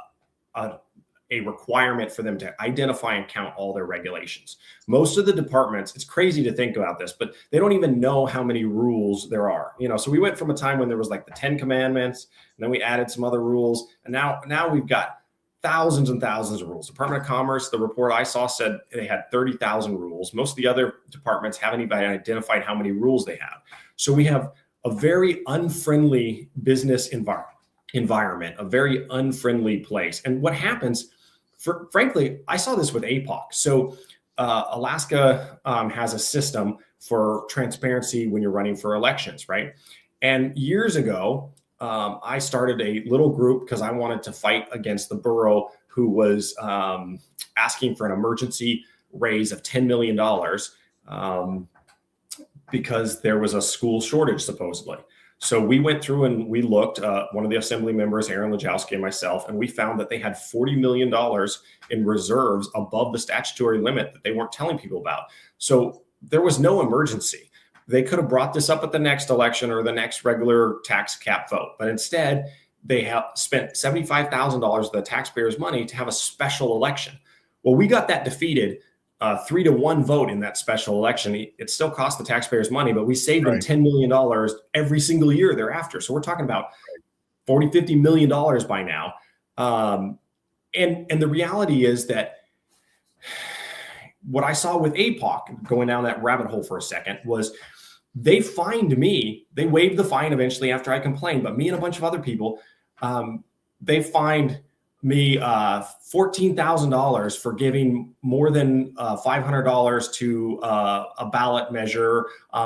requirement for them to identify and count all their regulations. Most of the departments, it's crazy to think about this, but they don't even know how many rules there are. So we went from a time when there was like the 10 commandments, and then we added some other rules, and now we've got thousands and thousands of rules. Department of Commerce, the report I saw said they had 30,000 rules. Most of the other departments haven't even identified how many rules they have. So we have a very unfriendly business environment, a very unfriendly place. And what happens, frankly, I saw this with APOC. So Alaska has a system for transparency when you're running for elections, right? And years ago, I started a little group because I wanted to fight against the borough who was asking for an emergency raise of $10 million because there was a school shortage, supposedly. So we went through and we looked, one of the assembly members, Aaron Lajowski, and myself, and we found that they had $40 million in reserves above the statutory limit that they weren't telling people about. So there was no emergency. They could have brought this up at the next election or the next regular tax cap vote, but instead they have spent $75,000 of the taxpayers' money to have a special election. Well, we got that defeated 3-1 vote in that special election. It still cost the taxpayers money, but we saved them $10 million every single year thereafter. So we're talking about $40-50 million by now. And the reality is that what I saw with APOC, going down that rabbit hole for a second, was they fined me. They waived the fine eventually after I complained, but me and a bunch of other people, they fined me $14,000 for giving more than $500 to a ballot measure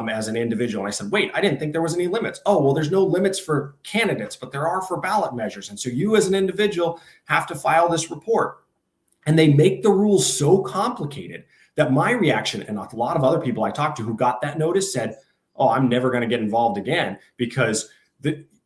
as an individual. And I said, wait, I didn't think there was any limits. Oh, well, there's no limits for candidates, but there are for ballot measures. And so you as an individual have to file this report. And they make the rules so complicated that my reaction, and a lot of other people I talked to who got that notice, said, oh, I'm never going to get involved again, because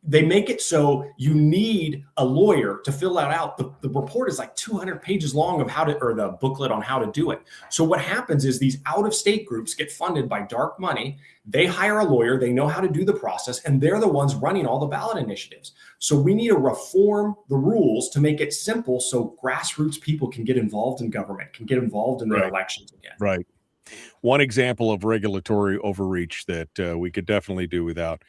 they make it so you need a lawyer to fill that out. The report is like 200 pages long of or the booklet on how to do it. So what happens is these out-of-state groups get funded by dark money. They hire a lawyer, they know how to do the process, and they're the ones running all the ballot initiatives. So we need to reform the rules to make it simple so grassroots people can get involved in government, can get involved in the elections again. Right. One example of regulatory overreach that we could definitely do without.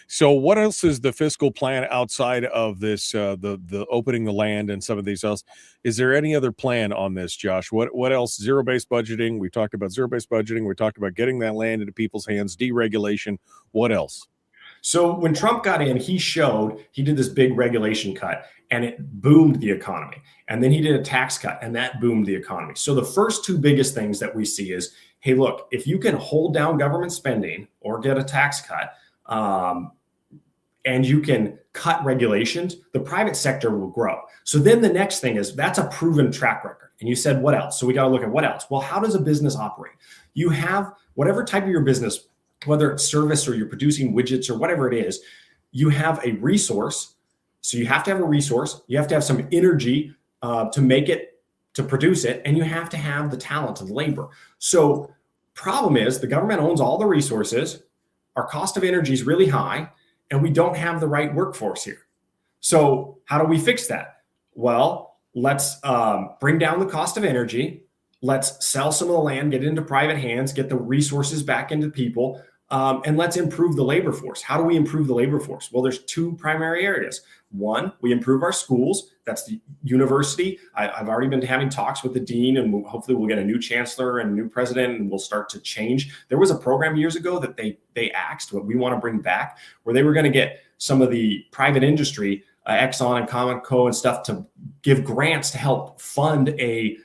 So what else is the fiscal plan outside of this, the opening the land and some of these else? Is there any other plan on this, Josh? What else? Zero-based budgeting. We talked about zero-based budgeting. We talked about getting that land into people's hands, deregulation. What else? So when Trump got in, he did this big regulation cut and it boomed the economy. And then he did a tax cut and that boomed the economy. So the first two biggest things that we see is, hey, look, if you can hold down government spending or get a tax cut, and you can cut regulations, the private sector will grow. So then the next thing is, that's a proven track record. And you said, what else? So we got to look at what else? Well, how does a business operate? You have whatever type of your business, whether it's service or you're producing widgets or whatever it is, you have a resource. So you have to have a resource. You have to have some energy to make it, to produce it. And you have to have the talent and labor. So problem is the government owns all the resources. Our cost of energy is really high. And we don't have the right workforce here. So how do we fix that? Well, let's bring down the cost of energy. Let's sell some of the land, get it into private hands, get the resources back into people, and let's improve the labor force. How do we improve the labor force? Well, there's two primary areas. One, we improve our schools. That's the university. I've already been having talks with the dean, and hopefully we'll get a new chancellor and a new president, and we'll start to change. There was a program years ago that they axed, what we want to bring back, where they were going to get some of the private industry, Exxon and Conoco and stuff, to give grants to help fund a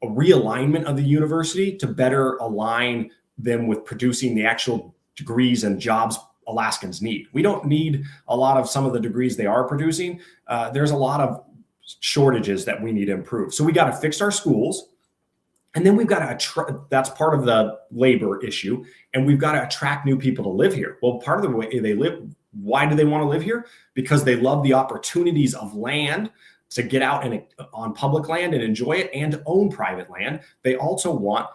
realignment of the university to better align them with producing the actual degrees and jobs Alaskans need. We don't need a lot of some of the degrees they are producing. There's a lot of shortages that we need to improve. So we got to fix our schools. And then we've got to, that's part of the labor issue. And we've got to attract new people to live here. Well, part of the way they live, why do they want to live here? Because they love the opportunities of land to get out and on public land and enjoy it, and to own private land. They also want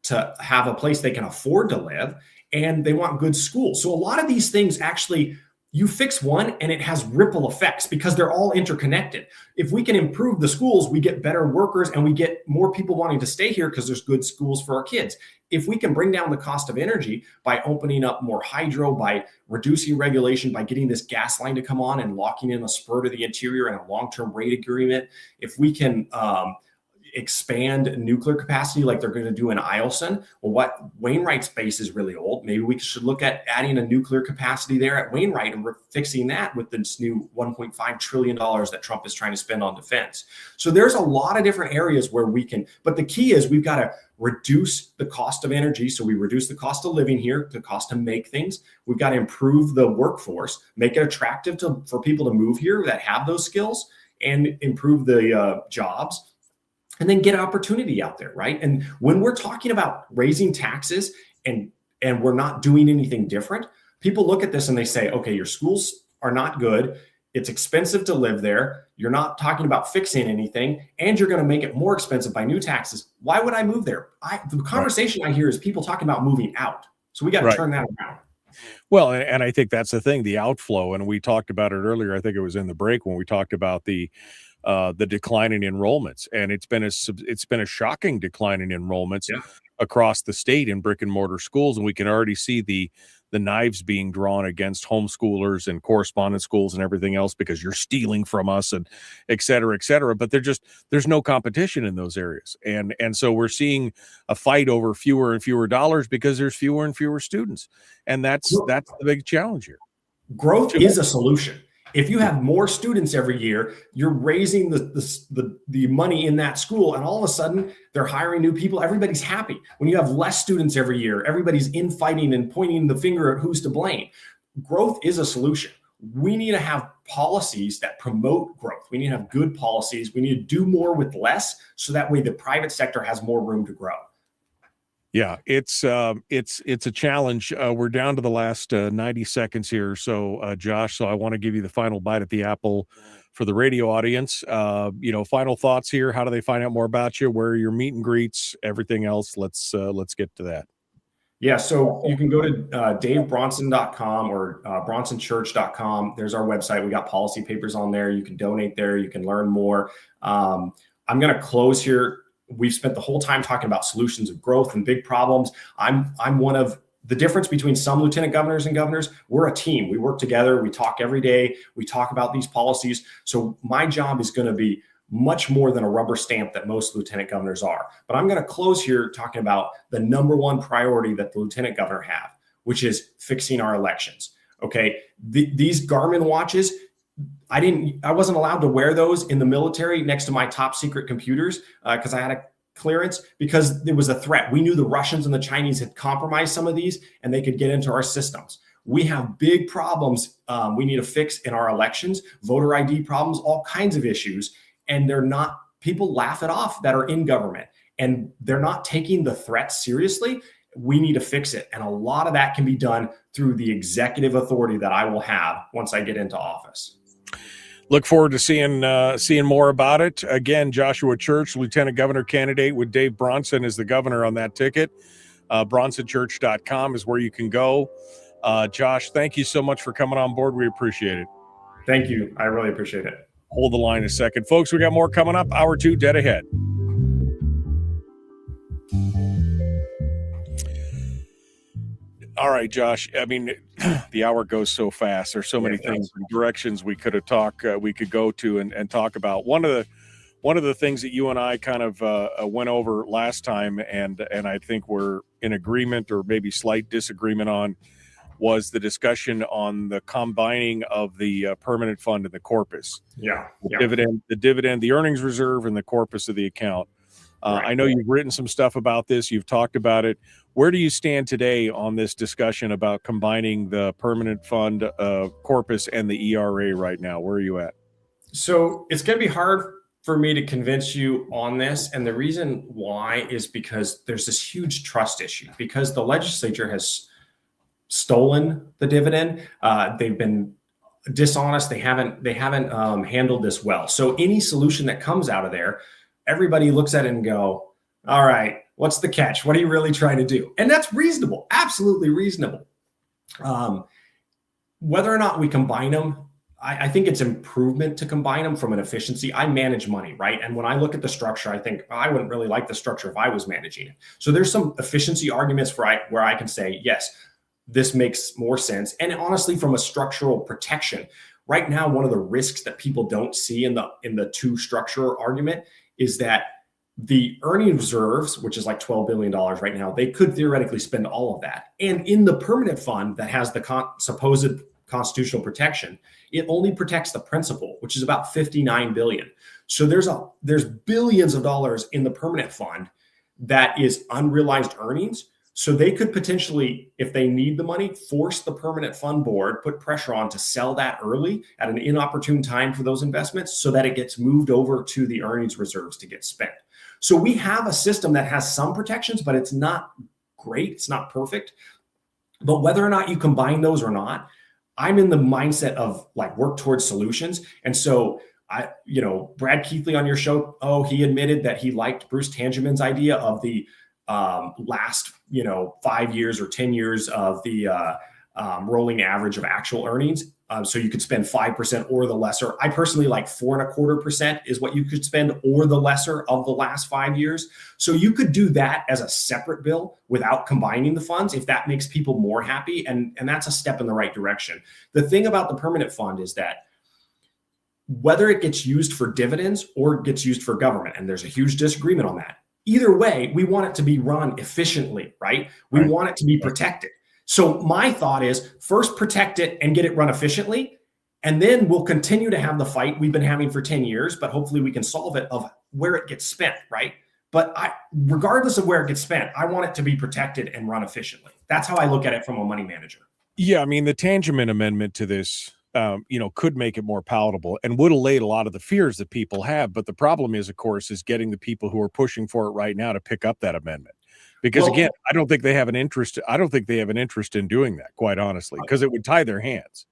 to have a place they can afford to live, and they want good schools. So a lot of these things, actually, you fix one and it has ripple effects because they're all interconnected. If we can improve the schools, we get better workers and we get more people wanting to stay here because there's good schools for our kids. If we can bring down the cost of energy by opening up more hydro, by reducing regulation, by getting this gas line to come on and locking in a spur to the interior and a long-term rate agreement, if we can expand nuclear capacity like they're going to do in Eielson. Well, what Wainwright's base is really old. Maybe we should look at adding a nuclear capacity there at Wainwright, and we're fixing that with this new $1.5 trillion that Trump is trying to spend on defense. So there's a lot of different areas where we can, but the key is we've got to reduce the cost of energy. So we reduce the cost of living here, the cost to make things. We've got to improve the workforce, make it attractive for people to move here that have those skills, and improve the jobs, and then get opportunity out there, right? And when we're talking about raising taxes and we're not doing anything different, people look at this and they say, okay, your schools are not good. It's expensive to live there. You're not talking about fixing anything, and you're going to make it more expensive by new taxes. Why would I move there? The conversation I hear is people talking about moving out. So we got to turn that around. Well, and I think that's the thing, the outflow, and we talked about it earlier. I think it was in the break when we talked about the decline in enrollments, and it's been a shocking decline in enrollments across the state in brick and mortar schools, and we can already see the knives being drawn against homeschoolers and correspondence schools and everything else because you're stealing from us and et cetera, et cetera. But there's no competition in those areas. And so we're seeing a fight over fewer and fewer dollars because there's fewer and fewer students. And that's the big challenge here. Growth is a solution. If you have more students every year, you're raising the money in that school, and all of a sudden they're hiring new people. Everybody's happy. When you have less students every year, everybody's infighting and pointing the finger at who's to blame. Growth is a solution. We need to have policies that promote growth. We need to have good policies. We need to do more with less, so that way the private sector has more room to grow. Yeah, it's a challenge. We're down to the last 90 seconds here. So, Josh, I want to give you the final bite at the apple for the radio audience. Final thoughts here. How do they find out more about you? Where are your meet and greets? Everything else. Let's get to that. Yeah, so you can go to davebronson.com or bronsonchurch.com. There's our website. We got policy papers on there. You can donate there. You can learn more. I'm going to close here. We've spent the whole time talking about solutions of growth and big problems. I'm one of the difference between some lieutenant governors and governors. We're a team. We work together. We talk every day. We talk about these policies. So my job is going to be much more than a rubber stamp that most lieutenant governors are. But I'm going to close here talking about the number one priority that the lieutenant governor have, which is fixing our elections. Okay. These Garmin watches, I wasn't allowed to wear those in the military next to my top secret computers because I had a clearance, because there was a threat. We knew the Russians and the Chinese had compromised some of these and they could get into our systems. We have big problems we need to fix in our elections, voter ID problems, all kinds of issues. And people laugh it off that are in government, and they're not taking the threat seriously. We need to fix it. And a lot of that can be done through the executive authority that I will have once I get into office. Look forward to seeing more about it. Again, Joshua Church, Lieutenant Governor candidate with Dave Bronson as the governor on that ticket. Bronsonchurch.com is where you can go. Josh, thank you so much for coming on board. We appreciate it. Thank you. I really appreciate it. Hold the line a second. Folks, we got more coming up. Hour 2, dead ahead. All right, Josh. I mean, the hour goes so fast. There's so many things and directions we could go to and talk about. One of the things that you and I kind of went over last time, and I think we're in agreement or maybe slight disagreement on, was the discussion on the combining of the permanent fund and the corpus. The dividend, the earnings reserve, and the corpus of the account. I know you've written some stuff about this. You've talked about it. Where do you stand today on this discussion about combining the permanent fund corpus and the ERA right now? Where are you at? So it's going to be hard for me to convince you on this. And the reason why is because there's this huge trust issue, because the legislature has stolen the dividend. They've been dishonest. They haven't handled this well. So any solution that comes out of there, everybody looks at it and go, all right, what's the catch? What are you really trying to do? And that's reasonable, absolutely reasonable. Whether or not we combine them, I think it's improvement to combine them from an efficiency. I manage money, right? And when I look at the structure, I think I wouldn't really like the structure if I was managing it. So there's some efficiency arguments where I can say, yes, this makes more sense. And honestly, from a structural protection, right now, one of the risks that people don't see in the two structure argument is that the earning reserves, which is like $12 billion right now, they could theoretically spend all of that. And in the permanent fund that has the supposed constitutional protection, it only protects the principal, which is about $59 billion. So there's billions of dollars in the permanent fund that is unrealized earnings. So they could potentially, if they need the money, force the permanent fund board, put pressure on to sell that early at an inopportune time for those investments so that it gets moved over to the earnings reserves to get spent. So we have a system that has some protections, but it's not great. It's not perfect. But whether or not you combine those or not, I'm in the mindset of like work towards solutions. And so Brad Keithley on your show, he admitted that he liked Bruce Tangeman's idea of the last 5 years or 10 years of the rolling average of actual earnings. So you could spend 5% or the lesser. I personally like 4.25% is what you could spend or the lesser of the last 5 years. So you could do that as a separate bill without combining the funds if that makes people more happy. And that's a step in the right direction. The thing about the permanent fund is that whether it gets used for dividends or it gets used for government, and there's a huge disagreement on that. Either way, we want it to be run efficiently, right? We want it to be protected. So my thought is first protect it and get it run efficiently. And then we'll continue to have the fight we've been having for 10 years, but hopefully we can solve it of where it gets spent, right? But regardless of where it gets spent, I want it to be protected and run efficiently. That's how I look at it from a money manager. Yeah, I mean, the Tangeman amendment to this could make it more palatable and would allay a lot of the fears that people have. But the problem is, of course, is getting the people who are pushing for it right now to pick up that amendment. Because again, I don't think they have an interest. I don't think they have an interest in doing that, quite honestly, because it would tie their hands.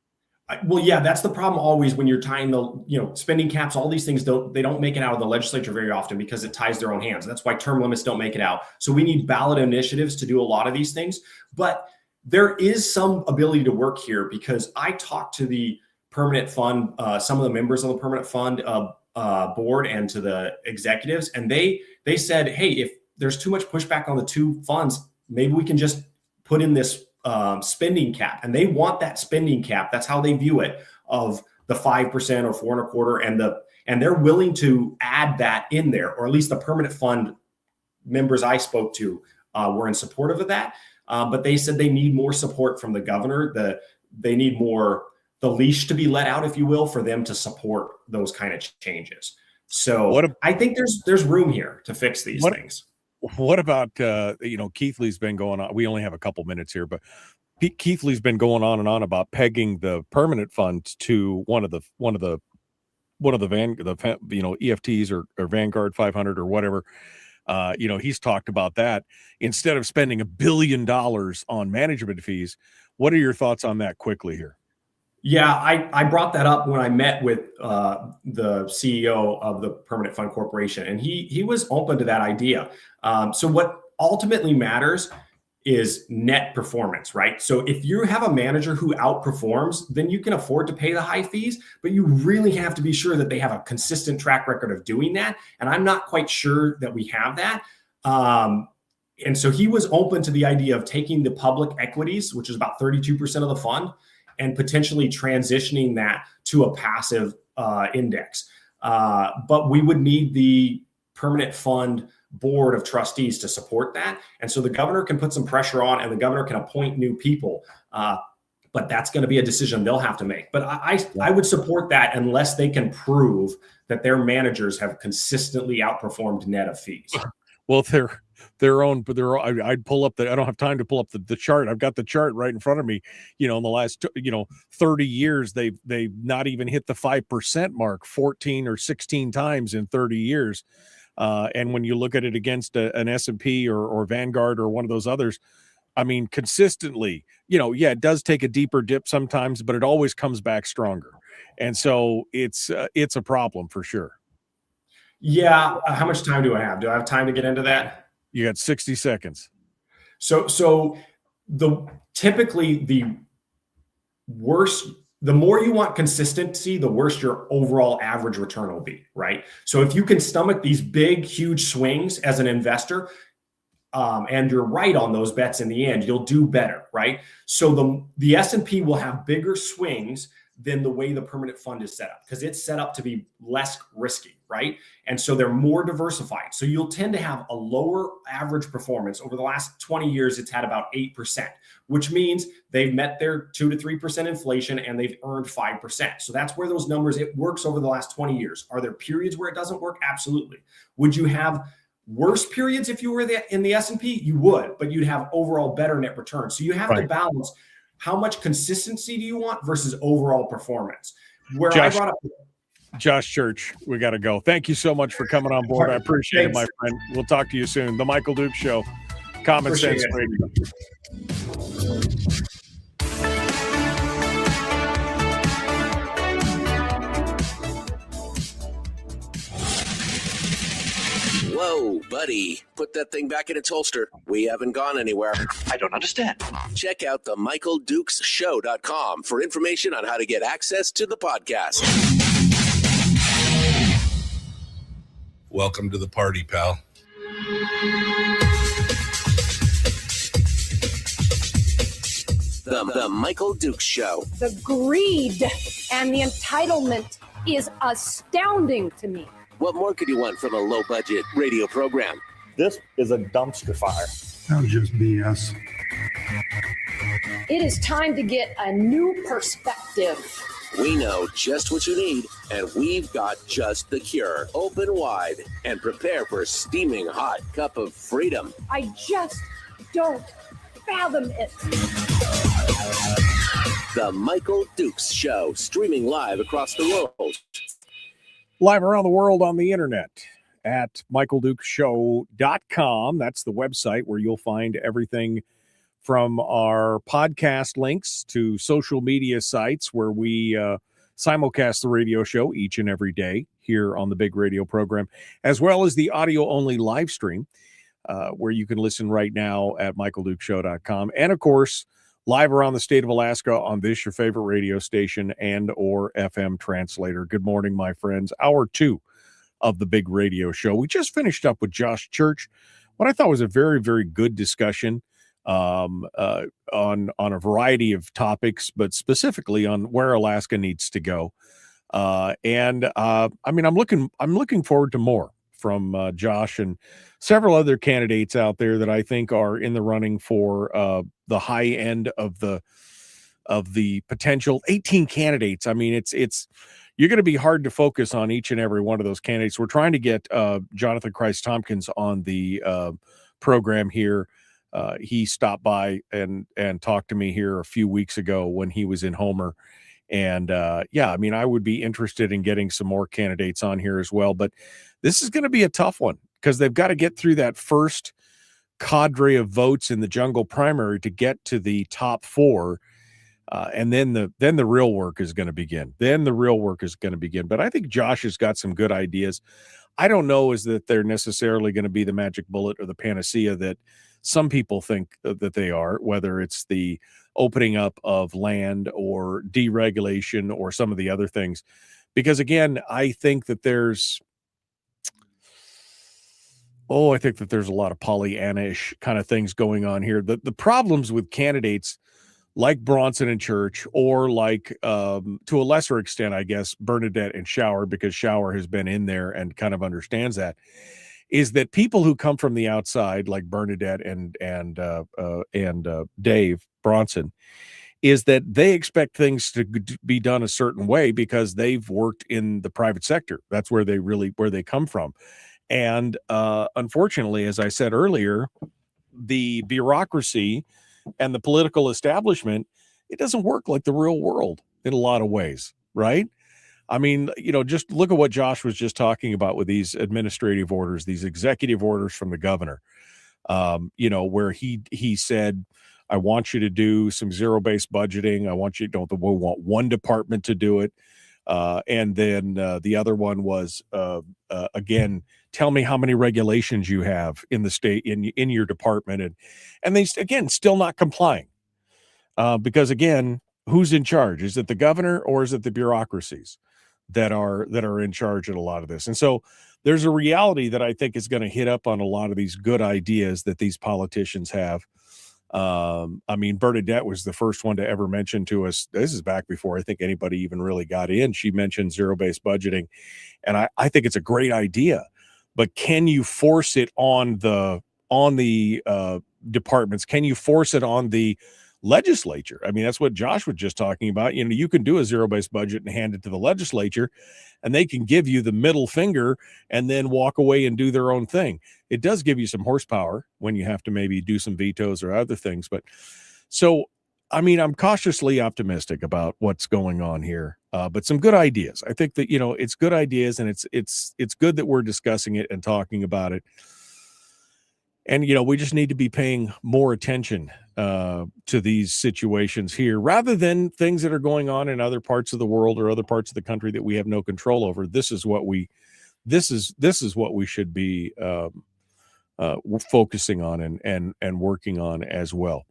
Well, yeah, that's the problem always when you're tying the, spending caps, all these things don't make it out of the legislature very often because it ties their own hands. That's why term limits don't make it out. So we need ballot initiatives to do a lot of these things. But there is some ability to work here because I talked to the permanent fund, some of the members of the permanent fund board and to the executives, and they said, hey, if there's too much pushback on the two funds, maybe we can just put in this spending cap. And they want that spending cap. That's how they view it, of the 5% or 4.25%. And they're willing to add that in there, or at least the permanent fund members I spoke to were in support of that. But they said they need more support from the governor. They need more, the leash to be let out, if you will, for them to support those kind of changes. So I think there's room here to fix these things. What about, Keithley's been going on. We only have a couple minutes here, but Keithley's been going on and on about pegging the permanent fund to one of the EFTs or Vanguard 500 or whatever. He's talked about that instead of spending $1 billion on management fees. What are your thoughts on that quickly here? Yeah, I brought that up when I met with the CEO of the Permanent Fund Corporation, and he was open to that idea. So what ultimately matters is net performance, right? So if you have a manager who outperforms, then you can afford to pay the high fees, but you really have to be sure that they have a consistent track record of doing that. And I'm not quite sure that we have that. And so he was open to the idea of taking the public equities, which is about 32% of the fund, and potentially transitioning that to a passive index. But we would need the permanent fund board of trustees to support that. And so the governor can put some pressure on and the governor can appoint new people. But that's going to be a decision they'll have to make. But I would support that unless they can prove that their managers have consistently outperformed net of fees. Well, I'd pull up I don't have time to pull up the chart. I've got the chart right in front of me. In the last 30 years, they've not even hit the 5% mark 14 or 16 times in 30 years. And when you look at it against an S&P or Vanguard or one of those others, I mean, consistently, it does take a deeper dip sometimes, but it always comes back stronger. And so it's a problem for sure. Yeah. How much time do I have? Do I have time to get into that? You got 60 seconds. So typically the more you want consistency, the worse your overall average return will be, right? So if you can stomach these big, huge swings as an investor, and you're right on those bets in the end, you'll do better, right? So the S&P will have bigger swings than the way the permanent fund is set up because it's set up to be less risky, right? And so they're more diversified. So you'll tend to have a lower average performance. Over the last 20 years, it's had about 8%, which means they've met their 2 to 3% inflation and they've earned 5%. So that's where those numbers, it works over the last 20 years. Are there periods where it doesn't work? Absolutely. Would you have worse periods if you were in the S&P? You would, but you'd have overall better net return. So you have to balance how much consistency do you want versus overall performance. Where I brought up Josh Church, we got to go. Thank you so much for coming on board. I appreciate it, my friend. We'll talk to you soon. The Michael Duke Show, Common Sense Radio. Whoa, buddy. Put that thing back in its holster. We haven't gone anywhere. I don't understand. Check out the MichaelDukesShow.com for information on how to get access to the podcast. Welcome to the party, pal. The Michael Dukes Show. The greed and the entitlement is astounding to me. What more could you want from a low-budget radio program? This is a dumpster fire. That's just BS. It is time to get a new perspective. We know just what you need, and we've got just the cure. Open wide and prepare for a steaming hot cup of freedom. I just don't fathom it. The Michael Dukes Show, streaming live across the world. Live around the world on the internet at michaeldukeshow.com. That's the website where you'll find everything from our podcast links to social media sites where we simulcast the radio show each and every day here on the big radio program, as well as the audio-only live stream where you can listen right now at michaeldukeshow.com. And, of course, live around the state of Alaska on this, your favorite radio station and or FM translator. Good morning, my friends. Hour 2 of the big radio show. We just finished up with Josh Church, what I thought was a very, very good discussion on a variety of topics, but specifically on where Alaska needs to go. I mean, I'm looking forward to more from Josh and several other candidates out there that I think are in the running for the high end of the potential. 18 candidates. I mean, it's you're going to be hard to focus on each and every one of those candidates. We're trying to get Jonathan Christ Tompkins on the program here. He stopped by and talked to me here a few weeks ago when he was in Homer. And I mean, I would be interested in getting some more candidates on here as well. But this is going to be a tough one because they've got to get through that first cadre of votes in the jungle primary to get to the top 4. And then the real work is going to begin. But I think Josh has got some good ideas. I don't know is that they're necessarily going to be the magic bullet or the panacea that some people think that they are, whether it's the opening up of land or deregulation or some of the other things. Because again, I think that there's a lot of Pollyanna-ish kind of things going on here. The problems with candidates like Bronson and Church, or like to a lesser extent, I guess, Bernadette and Shower, because Shower has been in there and kind of understands that, is that people who come from the outside, like Bernadette and Dave Bronson, is that they expect things to be done a certain way because they've worked in the private sector. That's where they come from. And unfortunately, as I said earlier, the bureaucracy and the political establishment, it doesn't work like the real world in a lot of ways, right? I mean, just look at what Josh was just talking about with these administrative orders, these executive orders from the governor, where he said, I want you to do some zero-based budgeting. I want you we want one department to do it. And then the other one was, again, tell me how many regulations you have in the state, in your department. And they, again, still not complying. Because, again, who's in charge? Is it the governor or is it the bureaucracies that are in charge of a lot of this? And so there's a reality that I think is going to hit up on a lot of these good ideas that these politicians have. I mean, Bernadette was the first one to ever mention to us. This is back before I think anybody even really got in. She mentioned zero-based budgeting, and I think it's a great idea. But can you force it on the departments? Can you force it on the legislature? I mean, that's what Josh was just talking about. You know, you can do a zero-based budget and hand it to the legislature, and they can give you the middle finger and then walk away and do their own thing. It does give you some horsepower when you have to maybe do some vetoes or other things. But so, I mean, I'm cautiously optimistic about what's going on here, but some good ideas. I think that, you know, it's good ideas, and it's good that we're discussing it and talking about it. And, you know, we just need to be paying more attention to these situations here rather than things that are going on in other parts of the world or other parts of the country that we have no control over. This is what we should be focusing on and working on as well.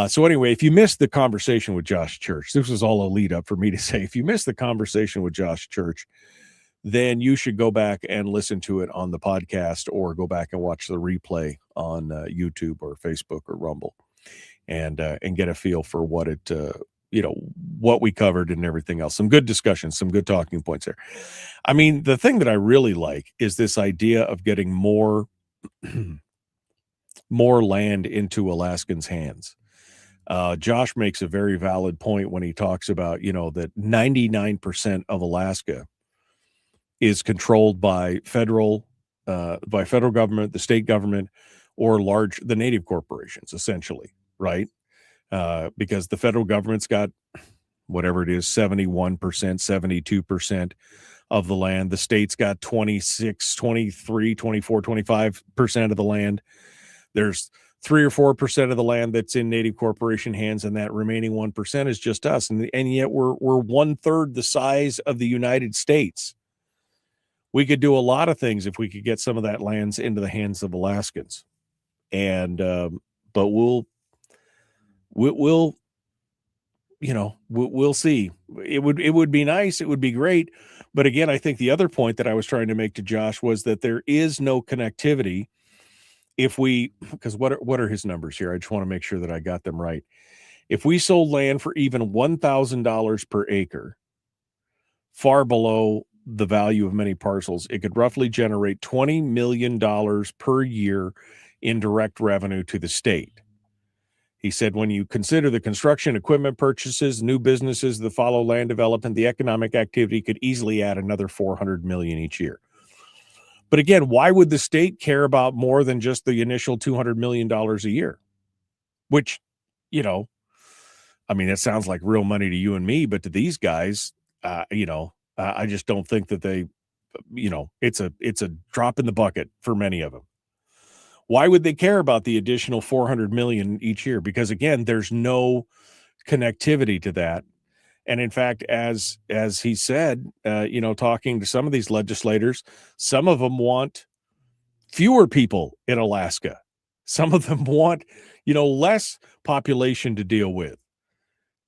So anyway, if you missed the conversation with Josh Church, this was all a lead up for me to say, if you missed the conversation with Josh Church, then you should go back and listen to it on the podcast, or go back and watch the replay on YouTube or Facebook or Rumble, and get a feel for what it, what we covered and everything else. Some good discussions, some good talking points there. I mean, the thing that I really like is this idea of getting more land into Alaskans' hands. Josh makes a very valid point when he talks about, that 99% of Alaska is controlled by federal government, the state government, or the native corporations, essentially, right? Because the federal government's got whatever it is, 71%, 72% of the land. The state's got 26, 23, 24, 25% of the land. There's 3 or 4% of the land that's in native corporation hands, and that remaining 1% is just us. And yet we're 1/3 the size of the United States. We could do a lot of things if we could get some of that lands into the hands of Alaskans. And but we'll see. It would be nice. It would be great. But again, I think the other point that I was trying to make to Josh was that there is no connectivity because what are his numbers here? I just want to make sure that I got them right. If we sold land for even $1,000 per acre, far below the value of many parcels, it could roughly generate $20 million per year in direct revenue to the state. He said, when you consider the construction, equipment purchases, new businesses that follow land development, the economic activity could easily add another $400 million each year. But again, why would the state care about more than just the initial $200 million a year? Which, I mean, it sounds like real money to you and me, but to these guys, I just don't think that they, it's a drop in the bucket for many of them. Why would they care about the additional $400 million each year? Because again, there's no connectivity to that. And in fact, as he said, talking to some of these legislators, some of them want fewer people in Alaska. Some of them want, less population to deal with.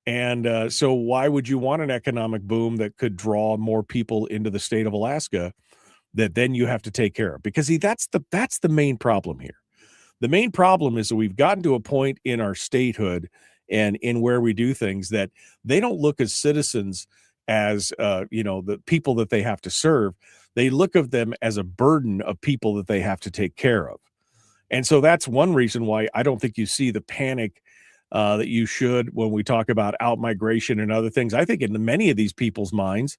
And so why would you want an economic boom that could draw more people into the state of Alaska that then you have to take care of? Because that's the main problem here. The main problem is that we've gotten to a point in our statehood and in where we do things that they don't look as citizens as, the people that they have to serve. They look at them as a burden of people that they have to take care of. And so that's one reason why I don't think you see the panic that you should when we talk about out-migration and other things. I think in many of these people's minds,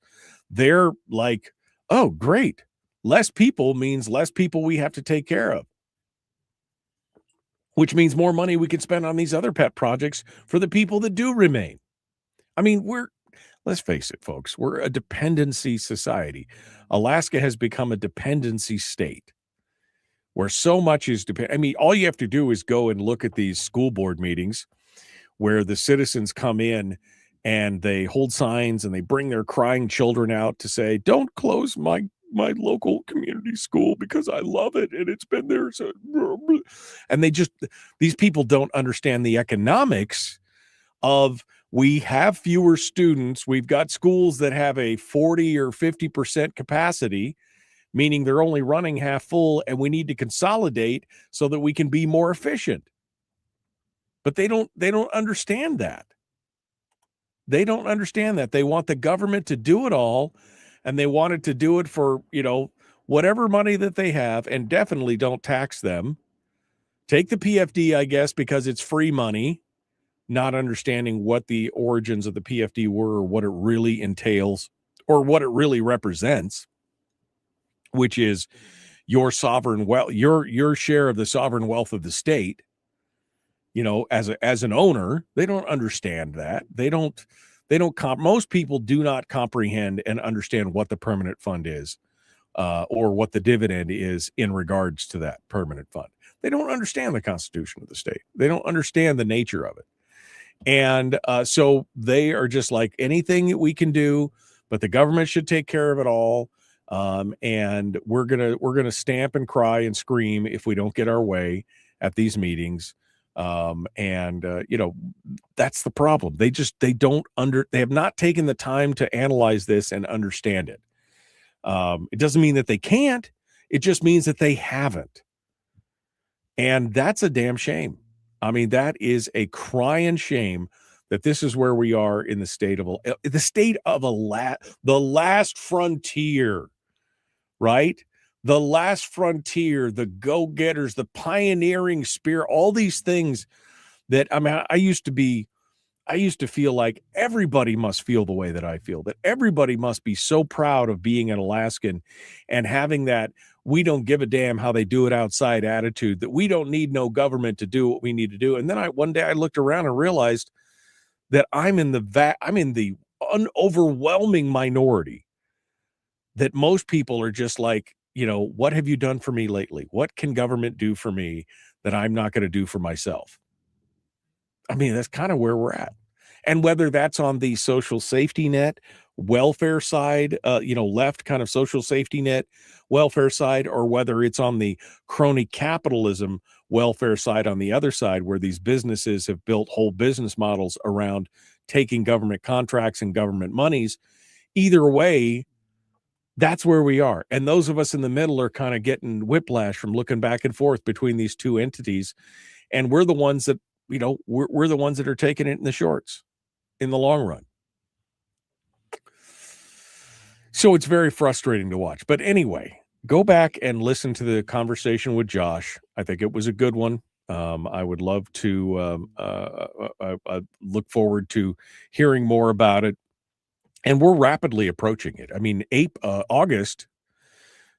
they're like, oh, great. Less people means less people we have to take care of, which means more money we could spend on these other pet projects for the people that do remain. I mean, let's face it, folks, we're a dependency society. Alaska has become a dependency state where so much is I mean, all you have to do is go and look at these school board meetings where the citizens come in and they hold signs and they bring their crying children out to say, don't close my local community school because I love it and it's been there. So, and these people don't understand the economics of, we have fewer students. We've got schools that have a 40 or 50% capacity, meaning they're only running half full, and we need to consolidate so that we can be more efficient. But they don't understand that. They don't understand that. They want the government to do it all, and they wanted to do it for, whatever money that they have, and definitely don't tax them. Take the PFD, I guess, because it's free money, not understanding what the origins of the PFD were or what it really entails or what it really represents, which is your sovereign wealth, your share of the sovereign wealth of the state. As an owner, they don't understand that. Most people do not comprehend and understand what the permanent fund is, or what the dividend is in regards to that permanent fund. They don't understand the Constitution of the state. They don't understand the nature of it. And so they are just like, anything that we can do, but the government should take care of it all. And we're gonna stamp and cry and scream if we don't get our way at these meetings. That's the problem. They have not taken the time to analyze this and understand it. It doesn't mean that they can't. It just means that they haven't. And that's a damn shame. I mean, that is a crying shame that this is where we are in the state of the last frontier, right? The last frontier, the go-getters, the pioneering spirit, all these things that, I used to feel like everybody must feel the way that I feel, that everybody must be so proud of being an Alaskan and having that we don't give a damn how they do it outside attitude, that we don't need no government to do what we need to do. And then one day I looked around and realized that I'm in the overwhelming minority, that most people are just like, what have you done for me lately? What can government do for me that I'm not going to do for myself? That's kind of where we're at. And whether that's on the social safety net, welfare side, left kind of social safety net, welfare side, or whether it's on the crony capitalism welfare side on the other side, where these businesses have built whole business models around taking government contracts and government monies, either way, that's where we are. And those of us in the middle are kind of getting whiplash from looking back and forth between these two entities. And we're the ones that, we're the ones that are taking it in the shorts in the long run. So it's very frustrating to watch. But anyway, go back and listen to the conversation with Josh. I think it was a good one. I would love to look forward to hearing more about it. And we're rapidly approaching it. August,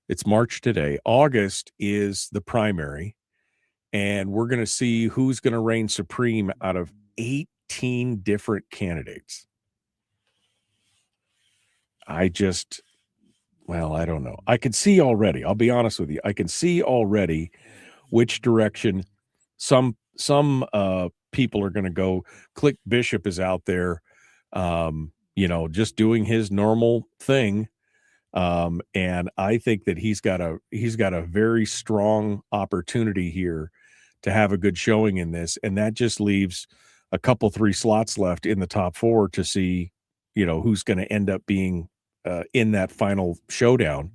it's March today. August is the primary. And we're going to see who's going to reign supreme out of 18 different candidates. I don't know. I can see already, I'll be honest with you, I can see already which direction some people are going to go. Click Bishop is out there, just doing his normal thing. And I think that he's got a very strong opportunity here to have a good showing in this. And that just leaves a couple, 3 slots left in the top 4 to see, who's going to end up being in that final showdown.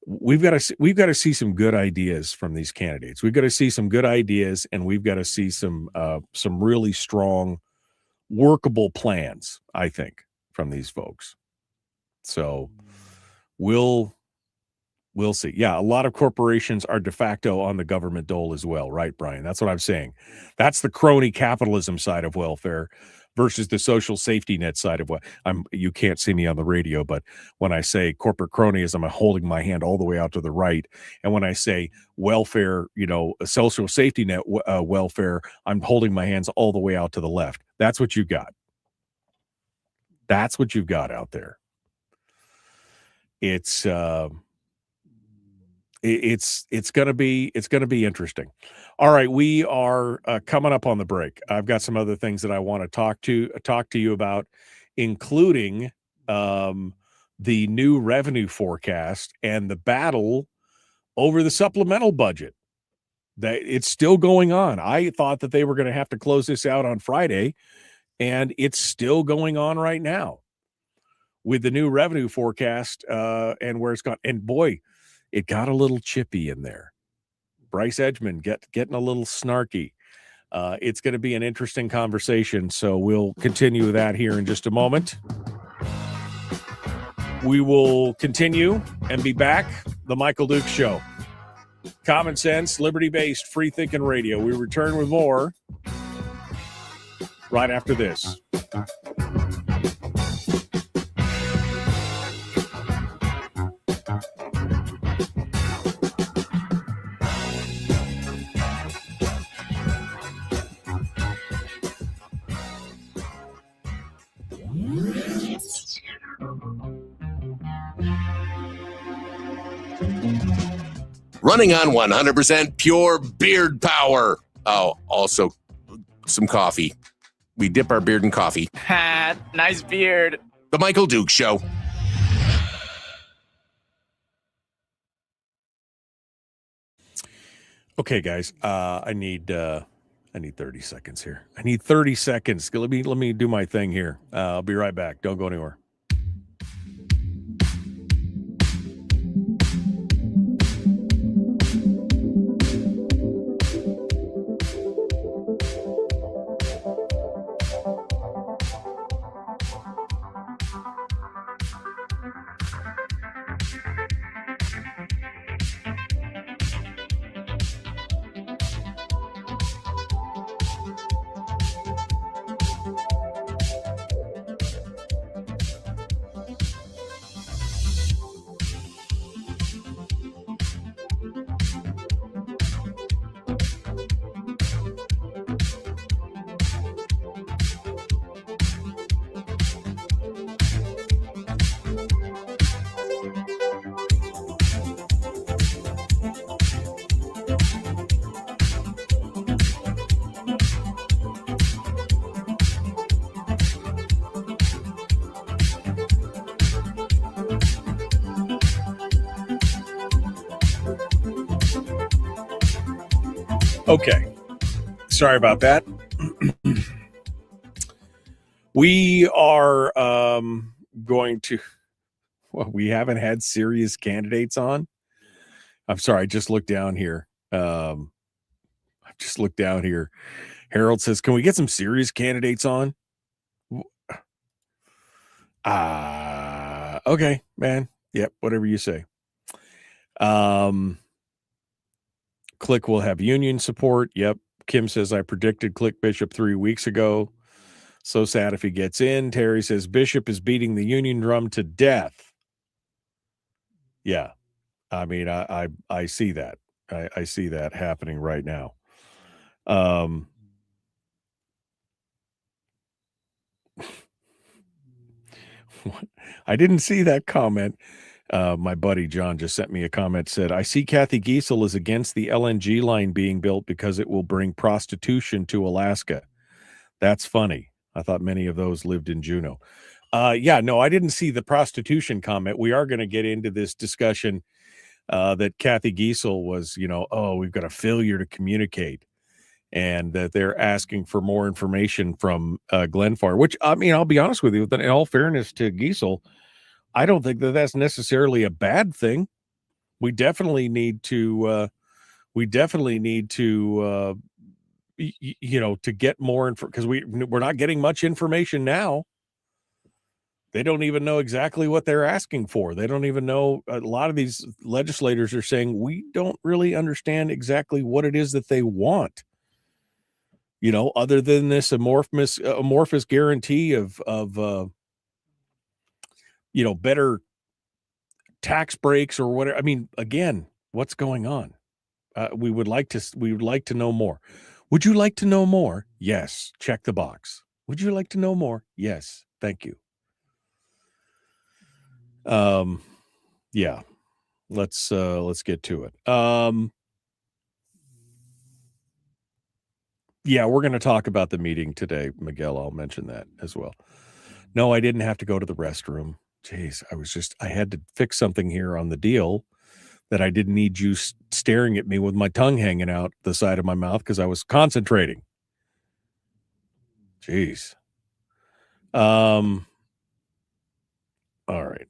We've got to see some good ideas from these candidates. We've got to see some good ideas, and we've got to see some really strong, workable plans, I think, from these folks. So we'll see. Yeah, a lot of corporations are de facto on the government dole as well, right, Brian? That's what I'm saying. That's the crony capitalism side of welfare versus the social safety net side of what you can't see me on the radio, but when I say corporate cronyism, I'm holding my hand all the way out to the right. And when I say welfare, social safety net welfare, I'm holding my hands all the way out to the left. That's what you got. That's what you've got out there. It's gonna be interesting. All right, we are coming up on the break. I've got some other things that I want to talk to you about, including the new revenue forecast and the battle over the supplemental budget. That it's still going on. I thought that they were going to have to close this out on Friday, and it's still going on right now with the new revenue forecast and where it's gone. And boy, it got a little chippy in there. Bryce Edgman getting a little snarky. It's going to be an interesting conversation, so we'll continue that here in just a moment. We will continue and be back. The Michael Duke Show. Common sense, liberty-based, free-thinking radio. We return with more right after this. Running on 100% pure beard power. Oh, also some coffee. We dip our beard in coffee. Ha, nice beard. The Michael Duke Show. Okay, guys. I need 30 seconds here. I need 30 seconds. Let me do my thing here. I'll be right back. Don't go anywhere. Okay. Sorry about that. We are going to, well, we haven't had serious candidates on. I'm sorry, I just looked down here. Harold says, can we get some serious candidates on? Okay, man. Yep, whatever you say. Click will have union support. Yep. Kim says, I predicted Click Bishop 3 weeks ago. So sad if he gets in. Terry says, Bishop is beating the union drum to death. Yeah. I mean, I see that. I see that happening right now. I didn't see that comment. My buddy John just sent me a comment, said, I see Kathy Giesel is against the LNG line being built because it will bring prostitution to Alaska. That's funny. I thought many of those lived in Juneau. Yeah, no, I didn't see the prostitution comment. We are going to get into this discussion that Kathy Giesel was, we've got a failure to communicate, and that they're asking for more information from Glenfarne, which, I mean, I'll be honest with you, in all fairness to Giesel, I don't think that that's necessarily a bad thing. We definitely need to, to get more info, because we're not getting much information now. They don't even know exactly what they're asking for. They don't even know. A lot of these legislators are saying, we don't really understand exactly what it is that they want. Other than this amorphous guarantee of better tax breaks or whatever. I mean, again, what's going on? We would like to know more. Would you like to know more? Yes. Check the box. Would you like to know more? Yes. Thank you. Yeah. Let's get to it. Yeah, we're going to talk about the meeting today, Miguel. I'll mention that as well. No, I didn't have to go to the restroom. Jeez, I had to fix something here on the deal that I didn't need you staring at me with my tongue hanging out the side of my mouth because I was concentrating. Jeez. All right.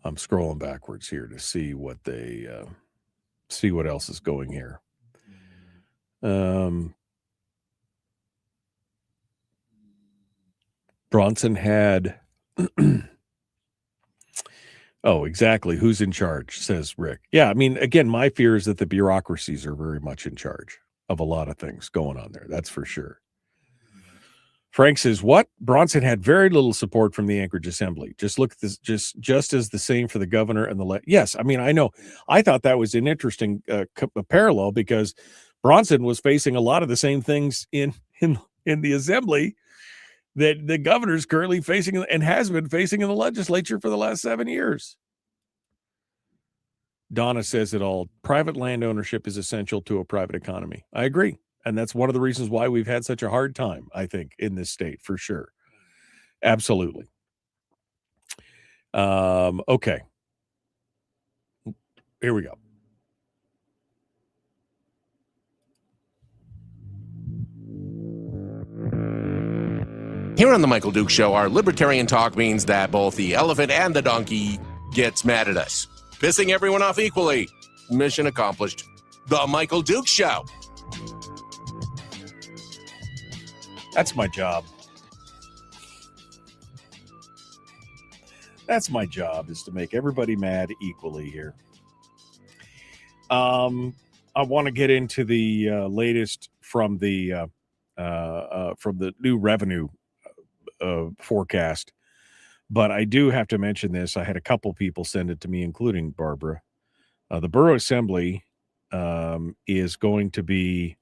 I'm scrolling backwards here to see what else is going here. Bronson had oh, exactly. Who's in charge, says Rick. Yeah, I mean, again, my fear is that the bureaucracies are very much in charge of a lot of things going on there. That's for sure. Frank says, what? Bronson had very little support from the Anchorage Assembly. Just look at this, just as the same for the governor and the yes, I mean, I know. I thought that was an interesting parallel because Bronson was facing a lot of the same things in the assembly that the governor's currently facing and has been facing in the legislature for the last 7 years. Donna says it all. Private land ownership is essential to a private economy. I agree. And that's one of the reasons why we've had such a hard time, I think, in this state, for sure. Absolutely. Okay. Here we go. Here on the Michael Duke Show, our libertarian talk means that both the elephant and the donkey gets mad at us. Pissing everyone off equally. Mission accomplished. The Michael Duke Show. That's my job. That's my job, is to make everybody mad equally here. I want to get into the latest from the new revenue forecast, but I do have to mention this. I had a couple people send it to me, including Barbara. The Borough Assembly is going to be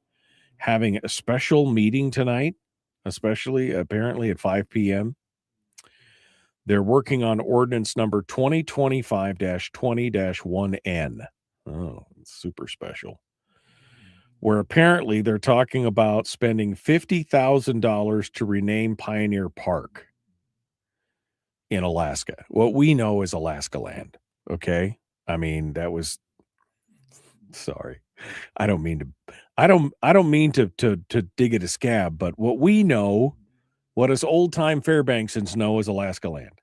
having a special meeting tonight, especially apparently at 5 p.m. They're working on ordinance number 2025-20-1N. Oh, it's super special. Where apparently they're talking about spending $50,000 to rename Pioneer Park in Alaska. What we know is Alaska land. Okay. I mean, that was, sorry. I don't mean to dig at a scab, but what we know, what us old-time Fairbanksans know, is Alaska land.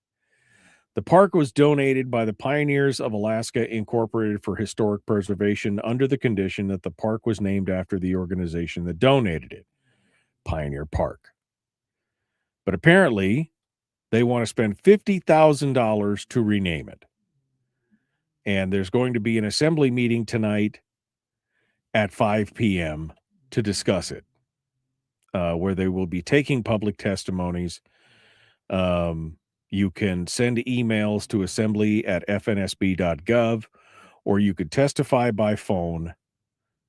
The park was donated by the Pioneers of Alaska Incorporated for historic preservation under the condition that the park was named after the organization that donated it, Pioneer Park. But apparently, they want to spend $50,000 to rename it. And there's going to be an assembly meeting tonight at 5 p.m. to discuss it, where they will be taking public testimonies. You can send emails to assembly@fnsb.gov, or you could testify by phone,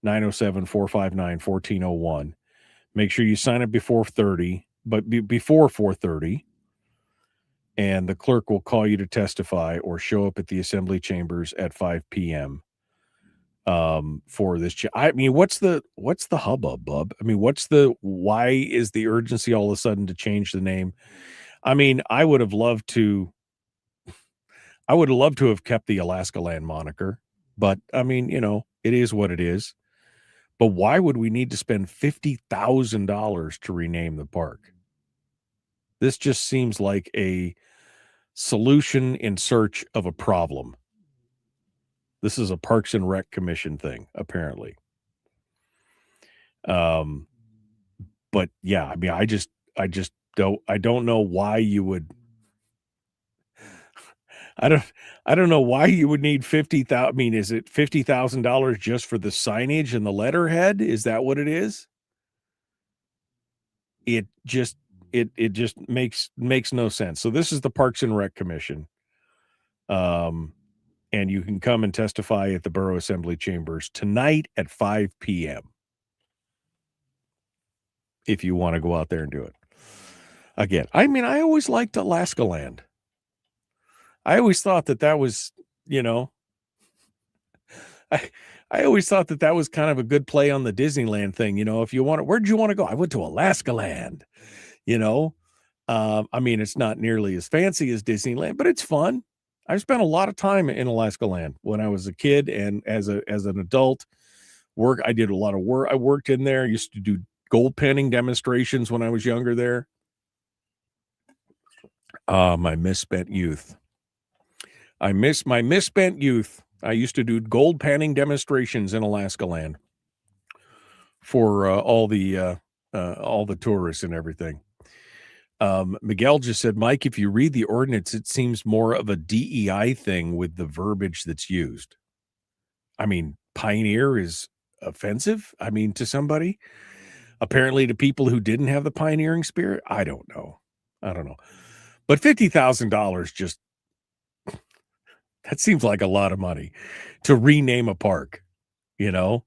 907-459-1401. Make sure you sign up before 4:30, and the clerk will call you to testify or show up at the assembly chambers at 5 p.m. For this. I mean, what's the hubbub, bub? I mean, why is the urgency all of a sudden to change the name? I mean, I would have loved to have kept the Alaska land moniker, but I mean, it is what it is. But why would we need to spend $50,000 to rename the park? This just seems like a solution in search of a problem. This is a Parks and Rec Commission thing, apparently. But yeah, I mean, I don't know why you would. I don't know why you would need $50,000. I mean, is it $50,000 just for the signage and the letterhead? Is that what it is? It just makes no sense. So this is the Parks and Rec Commission. And you can come and testify at the Borough Assembly Chambers tonight at 5 p.m. if you want to go out there and do it. Again, I mean, I always liked Alaska land. I always thought that was, I always thought that was kind of a good play on the Disneyland thing. If you want to, where'd you want to go? I went to Alaska land, I mean, it's not nearly as fancy as Disneyland, but it's fun. I spent a lot of time in Alaska land when I was a kid and as an adult. I did a lot of work. I worked in there. I used to do gold panning demonstrations when I was younger there. My misspent youth. I miss my misspent youth. I used to do gold panning demonstrations in Alaska land. for all the tourists and everything. Miguel just said, Mike, if you read the ordinance, it seems more of a DEI thing with the verbiage that's used. I mean, pioneer is offensive. I mean, to somebody, apparently to people who didn't have the pioneering spirit. I don't know. But $50,000 just, that seems like a lot of money to rename a park. You know,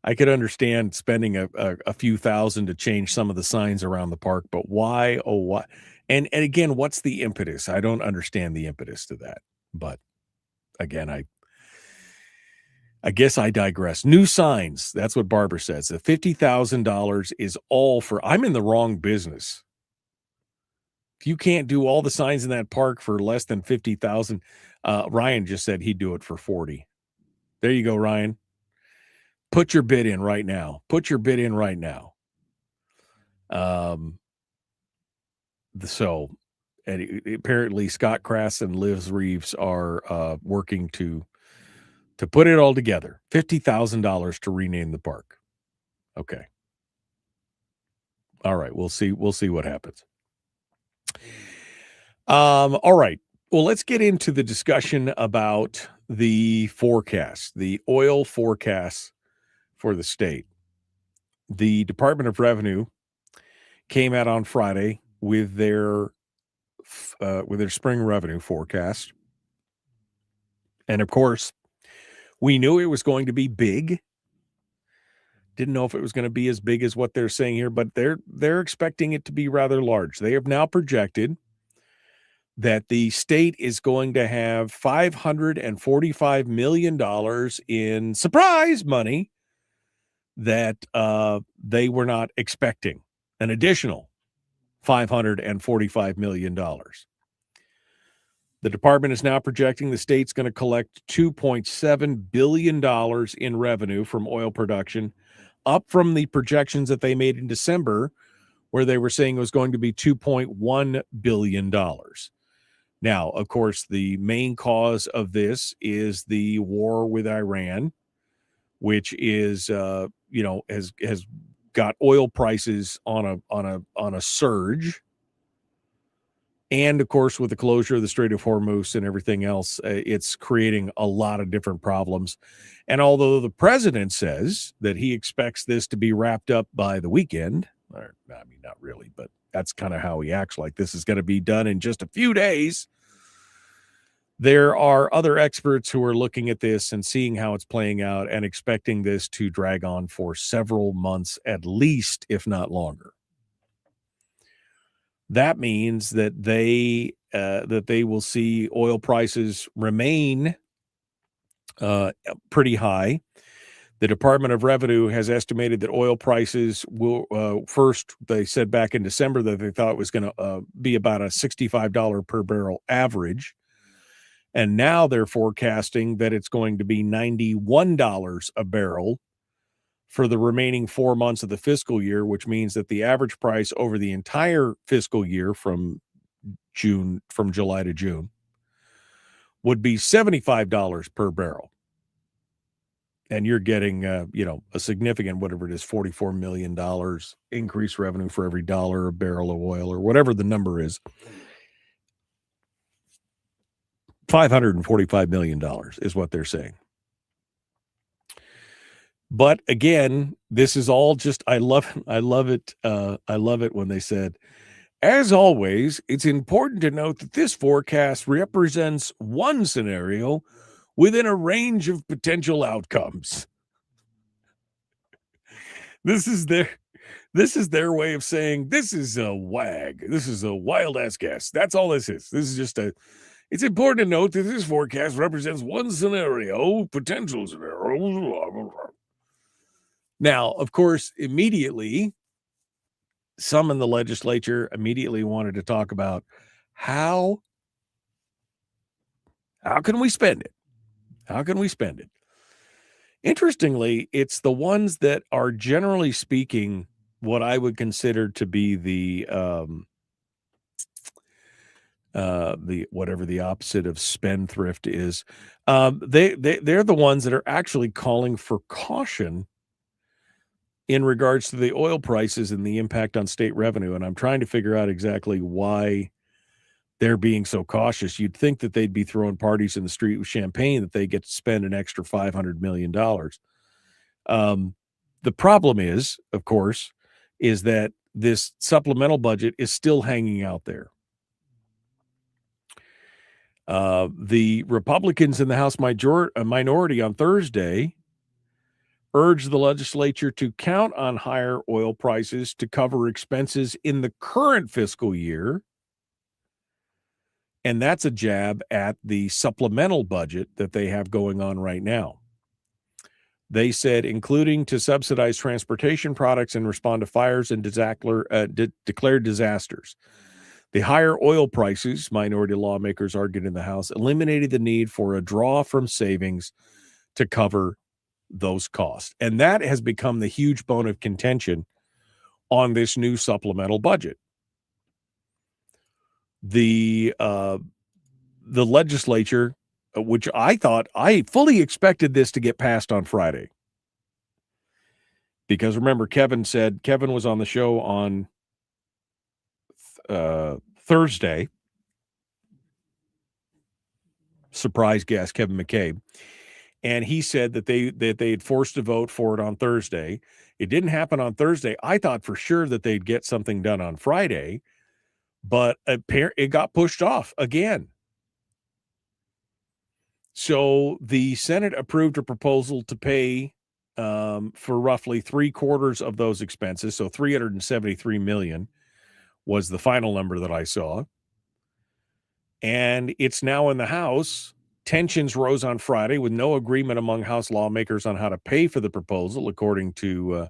I could understand spending a few thousand to change some of the signs around the park, but why? Oh, why? And again, what's the impetus? I don't understand the impetus to that. But again, I guess I digress. New signs. That's what Barbara says. The $50,000 is all for, I'm in the wrong business. If you can't do all the signs in that park for less than 50,000, Ryan just said he'd do it for 40. There you go, Ryan. Put your bid in right now. So apparently Scott Crass and Liz Reeves are working to put it all together. $50,000 to rename the park. Okay. All right. We'll see what happens. All right. Well, let's get into the discussion about the forecast, the oil forecast for the state. The Department of Revenue came out on Friday with their spring revenue forecast. And of course, we knew it was going to be big. Didn't know if it was going to be as big as what they're saying here, but they're expecting it to be rather large. They have now projected that the state is going to have $545 million in surprise money that they were not expecting. An additional $545 million. The department is now projecting the state's going to collect $2.7 billion in revenue from oil production, up from the projections that they made in December, where they were saying it was going to be $2.1 billion. Now, of course, the main cause of this is the war with Iran, which is, has got oil prices on a surge. And of course, with the closure of the Strait of Hormuz and everything else, it's creating a lot of different problems. And although the president says that he expects this to be wrapped up by the weekend, or I mean, not really, but that's kind of how he acts, like this is going to be done in just a few days. There are other experts who are looking at this and seeing how it's playing out and expecting this to drag on for several months at least, if not longer. That means that they will see oil prices remain pretty high. The Department of Revenue has estimated that oil prices will first, they said back in December that they thought it was going to be about a $65 per barrel average. And now they're forecasting that it's going to be $91 a barrel for the remaining 4 months of the fiscal year, which means that the average price over the entire fiscal year from July to June would be $75 per barrel. And you're getting, a significant, whatever it is, $44 million increased revenue for every dollar a barrel of oil or whatever the number is. $545 million is what they're saying. But again, this is all just, I love it. I love it when they said, as always, it's important to note that this forecast represents one scenario within a range of potential outcomes. This is their way of saying, this is a wag. This is a wild ass guess. That's all this is. This is just it's important to note that this forecast represents one scenario, potential scenario. Now, of course, immediately, some in the legislature immediately wanted to talk about how can we spend it? How can we spend it? Interestingly, it's the ones that are generally speaking what I would consider to be the whatever the opposite of spendthrift is. They're the ones that are actually calling for caution in regards to the oil prices and the impact on state revenue. And I'm trying to figure out exactly why they're being so cautious. You'd think that they'd be throwing parties in the street with champagne, that they get to spend an extra $500 million. The problem is, of course, is that this supplemental budget is still hanging out there. The Republicans in the House minority on Thursday urged the legislature to count on higher oil prices to cover expenses in the current fiscal year. And that's a jab at the supplemental budget that they have going on right now. They said, including to subsidize transportation products and respond to fires and declared disasters. The higher oil prices, minority lawmakers argued in the House, eliminated the need for a draw from savings to cover those costs. And that has become the huge bone of contention on this new supplemental budget. The legislature, which I fully expected this to get passed on Friday. Because remember, Kevin was on the show on Thursday. Surprise guest, Kevin McCabe. And he said that they had forced a vote for it on Thursday. It didn't happen on Thursday. I thought for sure that they'd get something done on Friday, but it got pushed off again. So the Senate approved a proposal to pay for roughly 3/4 of those expenses. So $373 million was the final number that I saw. And it's now in the House. Tensions rose on Friday with no agreement among House lawmakers on how to pay for the proposal, according to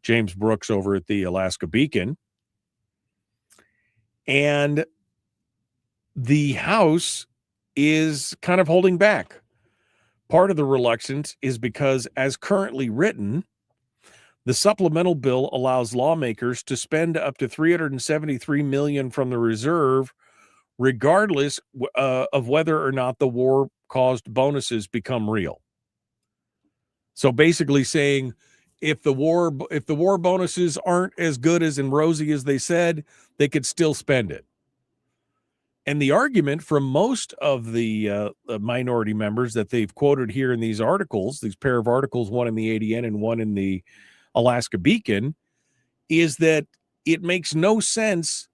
James Brooks over at the Alaska Beacon. And the House is kind of holding back. Part of the reluctance is because, as currently written, the supplemental bill allows lawmakers to spend up to $373 million from the reserve, regardless of whether or not the war-caused bonuses become real. So basically saying, if the war bonuses aren't as good as and rosy as they said, they could still spend it. And the argument from most of the minority members that they've quoted here in these articles, these pair of articles, one in the ADN and one in the Alaska Beacon, is that it makes no sense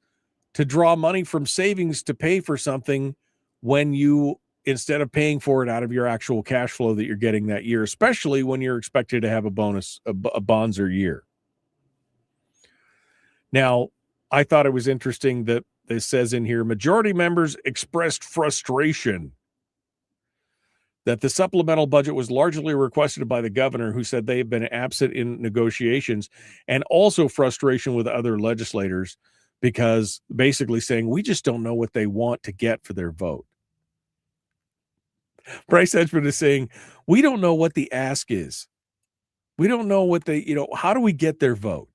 to draw money from savings to pay for something when you, instead of paying for it out of your actual cash flow that you're getting that year, especially when you're expected to have a bonzer year. Now, I thought it was interesting that it says in here, majority members expressed frustration that the supplemental budget was largely requested by the governor, who said they have been absent in negotiations, and also frustration with other legislators because basically saying, we just don't know what they want to get for their vote. Bryce Edgman is saying, we don't know what the ask is. We don't know what how do we get their vote?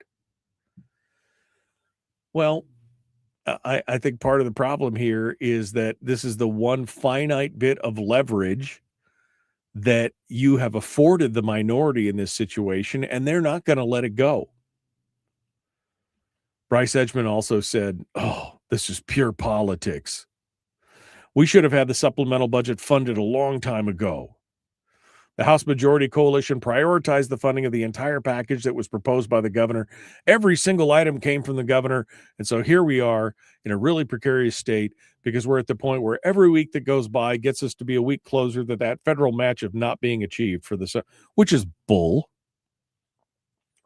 Well, I think part of the problem here is that this is the one finite bit of leverage that you have afforded the minority in this situation, and they're not going to let it go. Bryce Edgman also said, this is pure politics. We should have had the supplemental budget funded a long time ago. The House Majority Coalition prioritized the funding of the entire package that was proposed by the governor. Every single item came from the governor. And so here we are in a really precarious state because we're at the point where every week that goes by gets us to be a week closer to that federal match of not being achieved for the, which is bull.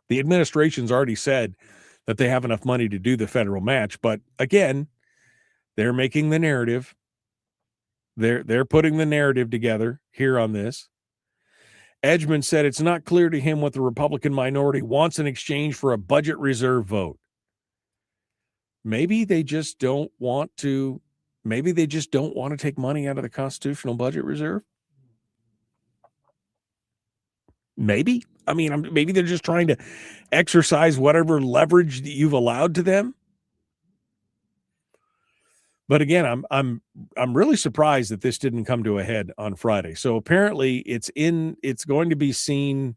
The administration's already said that they have enough money to do the federal match. But again, they're making the narrative. They're putting the narrative together here on this. Edgman said it's not clear to him what the Republican minority wants in exchange for a budget reserve vote. Maybe they just don't want to take money out of the constitutional budget reserve. Maybe. I mean, maybe they're just trying to exercise whatever leverage that you've allowed to them. But again, I'm really surprised that this didn't come to a head on Friday. So apparently it's going to be seen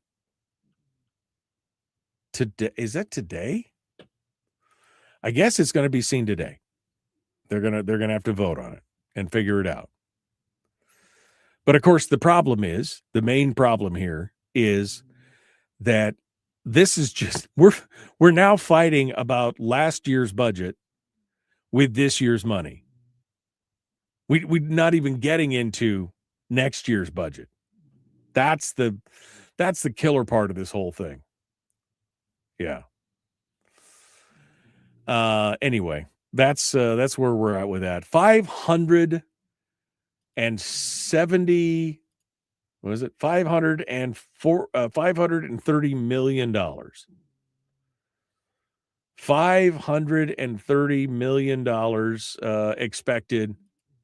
today. Is that today? I guess it's going to be seen today. They're gonna have to vote on it and figure it out. But of course, the main problem here is that this is just we're now fighting about last year's budget with this year's money. We're not even getting into next year's budget. That's the killer part of this whole thing. Yeah. Anyway, that's where we're at with that. 570, what is it? $530 million. $530 million expected.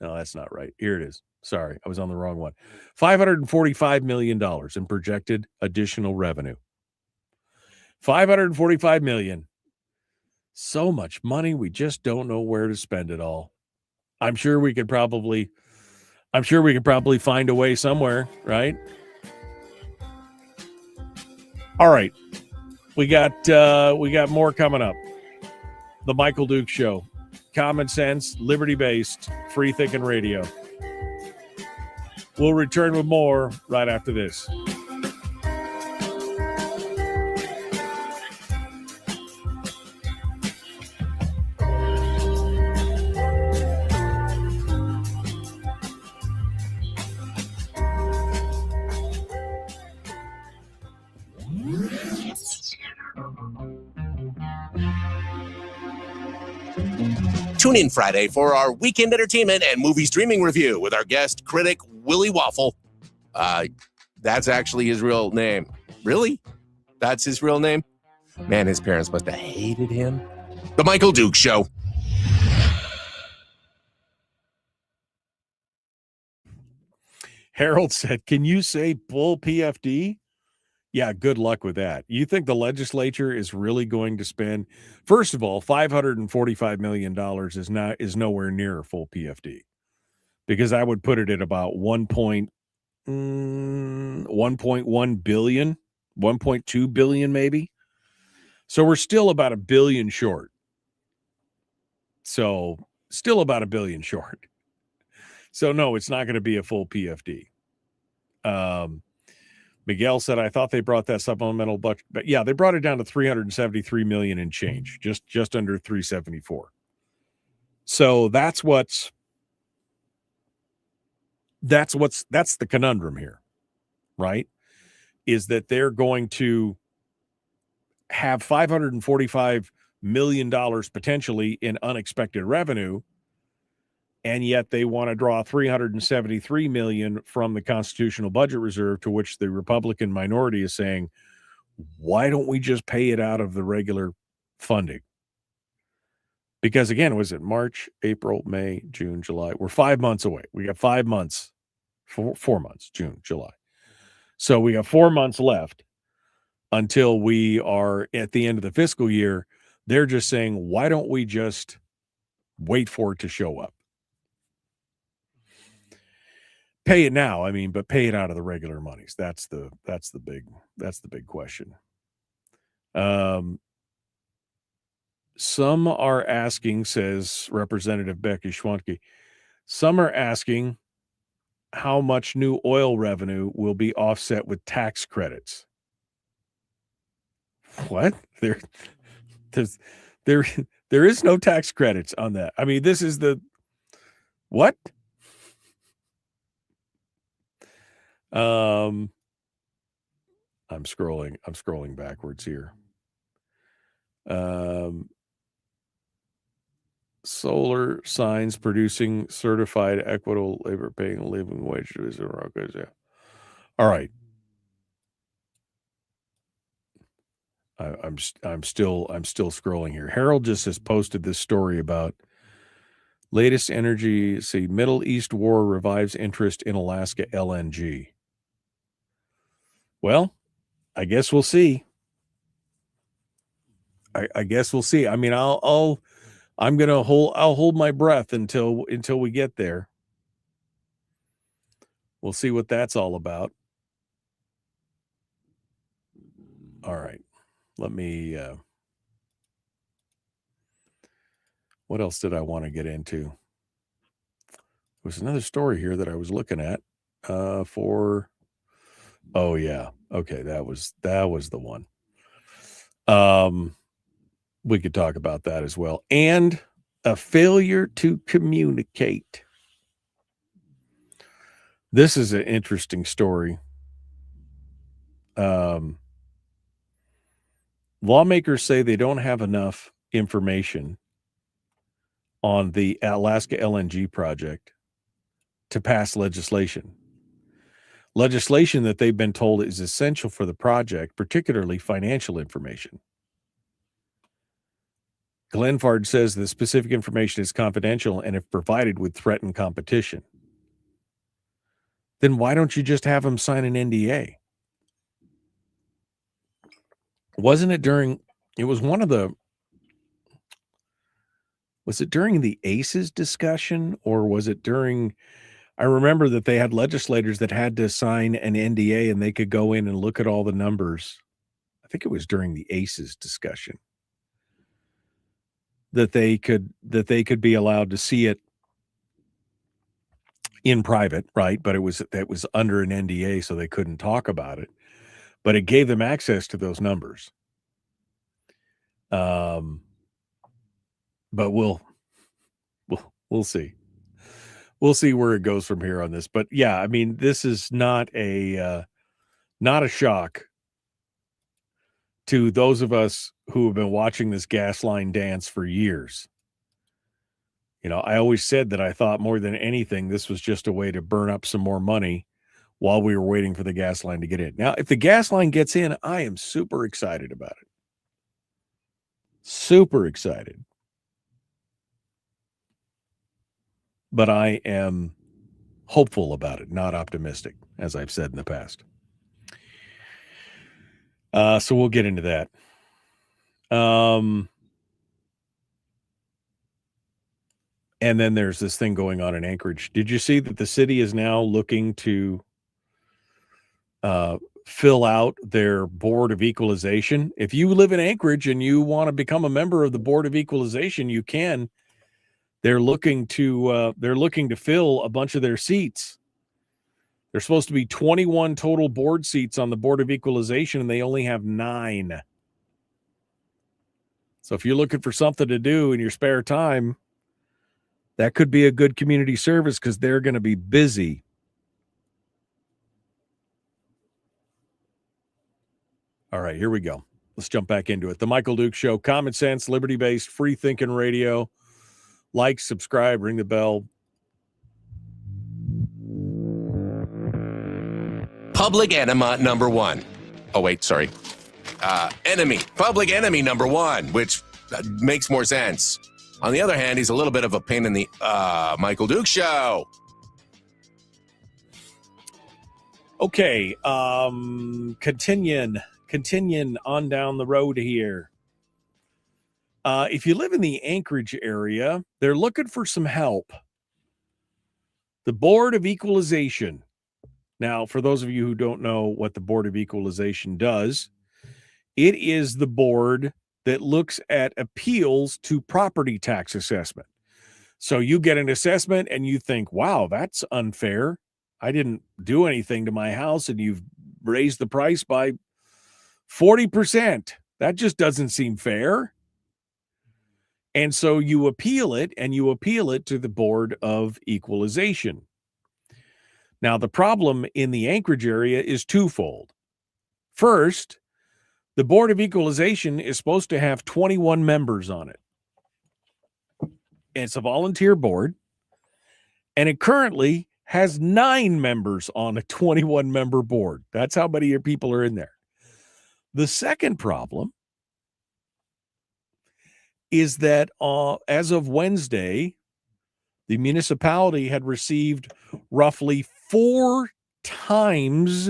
No, that's not right. Here it is. Sorry, I was on the wrong one. $545 million in projected additional revenue. $545 million. So much money, we just don't know where to spend it all. I'm sure we could probably find a way somewhere, right? All right. We got more coming up. The Michael Duke Show. Common sense, liberty-based, free-thinking radio. We'll return with more right after this. Tune in Friday for our weekend entertainment and movie streaming review with our guest critic, Willie Waffle. That's actually his real name. Really? That's his real name? Man, his parents must have hated him. The Michael Duke Show. Harold said, can you say bull PFD? Yeah, good luck with that. You think the legislature is really going to spend, first of all, $545 million is nowhere near a full PFD, because I would put it at about 1.1 billion, 1.2 billion maybe. So we're still about $1 billion short. So still about $1 billion short. So no, it's not going to be a full PFD. Miguel said, I thought they brought that supplemental budget, but yeah, they brought it down to 373 million and change, just under 374. So that's the conundrum here, right? Is that they're going to have $545 million potentially in unexpected revenue, and yet they want to draw $373 million from the constitutional budget reserve, to which the Republican minority is saying, why don't we just pay it out of the regular funding? Because again, was it March, April, May, June, July? We're 5 months away. We got 5 months, 4 months, June, July. So we got 4 months left until we are at the end of the fiscal year. They're just saying, why don't we just wait for it to show up? Pay it now, but pay it out of the regular monies. That's the big question. Some are asking, says Representative Becky Schwanke, some are asking how much new oil revenue will be offset with tax credits. What? There is no tax credits on that. This is the what? I'm scrolling backwards here. Solar signs producing certified equitable labor paying living wage. Yeah. All right. I'm still scrolling here. Harold just has posted this story about latest energy. See, Middle East war revives interest in Alaska LNG. Well, I guess we'll see. I guess we'll see. I'll hold my breath until we get there. We'll see what that's all about. All right. let me, what else did I want to get into? There was another story here that I was looking at for, oh yeah. Okay. That was the one. We could talk about that as well. And a failure to communicate. This is an interesting story. Lawmakers say they don't have enough information on the Alaska LNG project to pass legislation. Legislation that they've been told is essential for the project, particularly financial information. Glenfard says the specific information is confidential and if provided would threaten competition. Then why don't you just have them sign an NDA? Wasn't it during, it was one of the, was it during the ACES discussion or was it during, I remember that they had legislators that had to sign an NDA and they could go in and look at all the numbers. I think it was during the ACES discussion that they could be allowed to see it in private, right? But it was under an NDA, so they couldn't talk about it. But it gave them access to those numbers. But we'll see. We'll see where it goes from here on this. But yeah, I mean, this is not a shock to those of us who have been watching this gas line dance for years. You know, I always said that I thought more than anything, this was just a way to burn up some more money while we were waiting for the gas line to get in. Now, if the gas line gets in, I am super excited about it. Super excited. But I am hopeful about it, not optimistic, as I've said in the past. So we'll get into that. And then there's this thing going on in Anchorage. Did you see that the city is now looking to fill out their Board of Equalization? If you live in Anchorage and you want to become a member of the Board of Equalization, you can. They're looking to fill a bunch of their seats. There's supposed to be 21 total board seats on the Board of Equalization, and they only have 9. So if you're looking for something to do in your spare time, that could be a good community service because they're going to be busy. All right, here we go. Let's jump back into it. The Michael Duke Show, common sense, liberty-based, free-thinking radio. Like, subscribe, ring the bell. Public enema number 1. Oh, wait, sorry. Enemy. Public enemy number 1, which makes more sense. On the other hand, he's a little bit of a pain in the Michael Duke Show. Okay, continuing on down the road here. If you live in the Anchorage area, they're looking for some help. The Board of Equalization. Now, for those of you who don't know what the Board of Equalization does, it is the board that looks at appeals to property tax assessment. So you get an assessment and you think, wow, that's unfair. I didn't do anything to my house and you've raised the price by 40%. That just doesn't seem fair. And so you appeal it, and you appeal it to the Board of Equalization. Now, the problem in the Anchorage area is twofold. First, the Board of Equalization is supposed to have 21 members on it. It's a volunteer board, and it currently has 9 members on a 21-member board. That's how many people are in there. The second problem is that as of Wednesday, the municipality had received roughly 4 times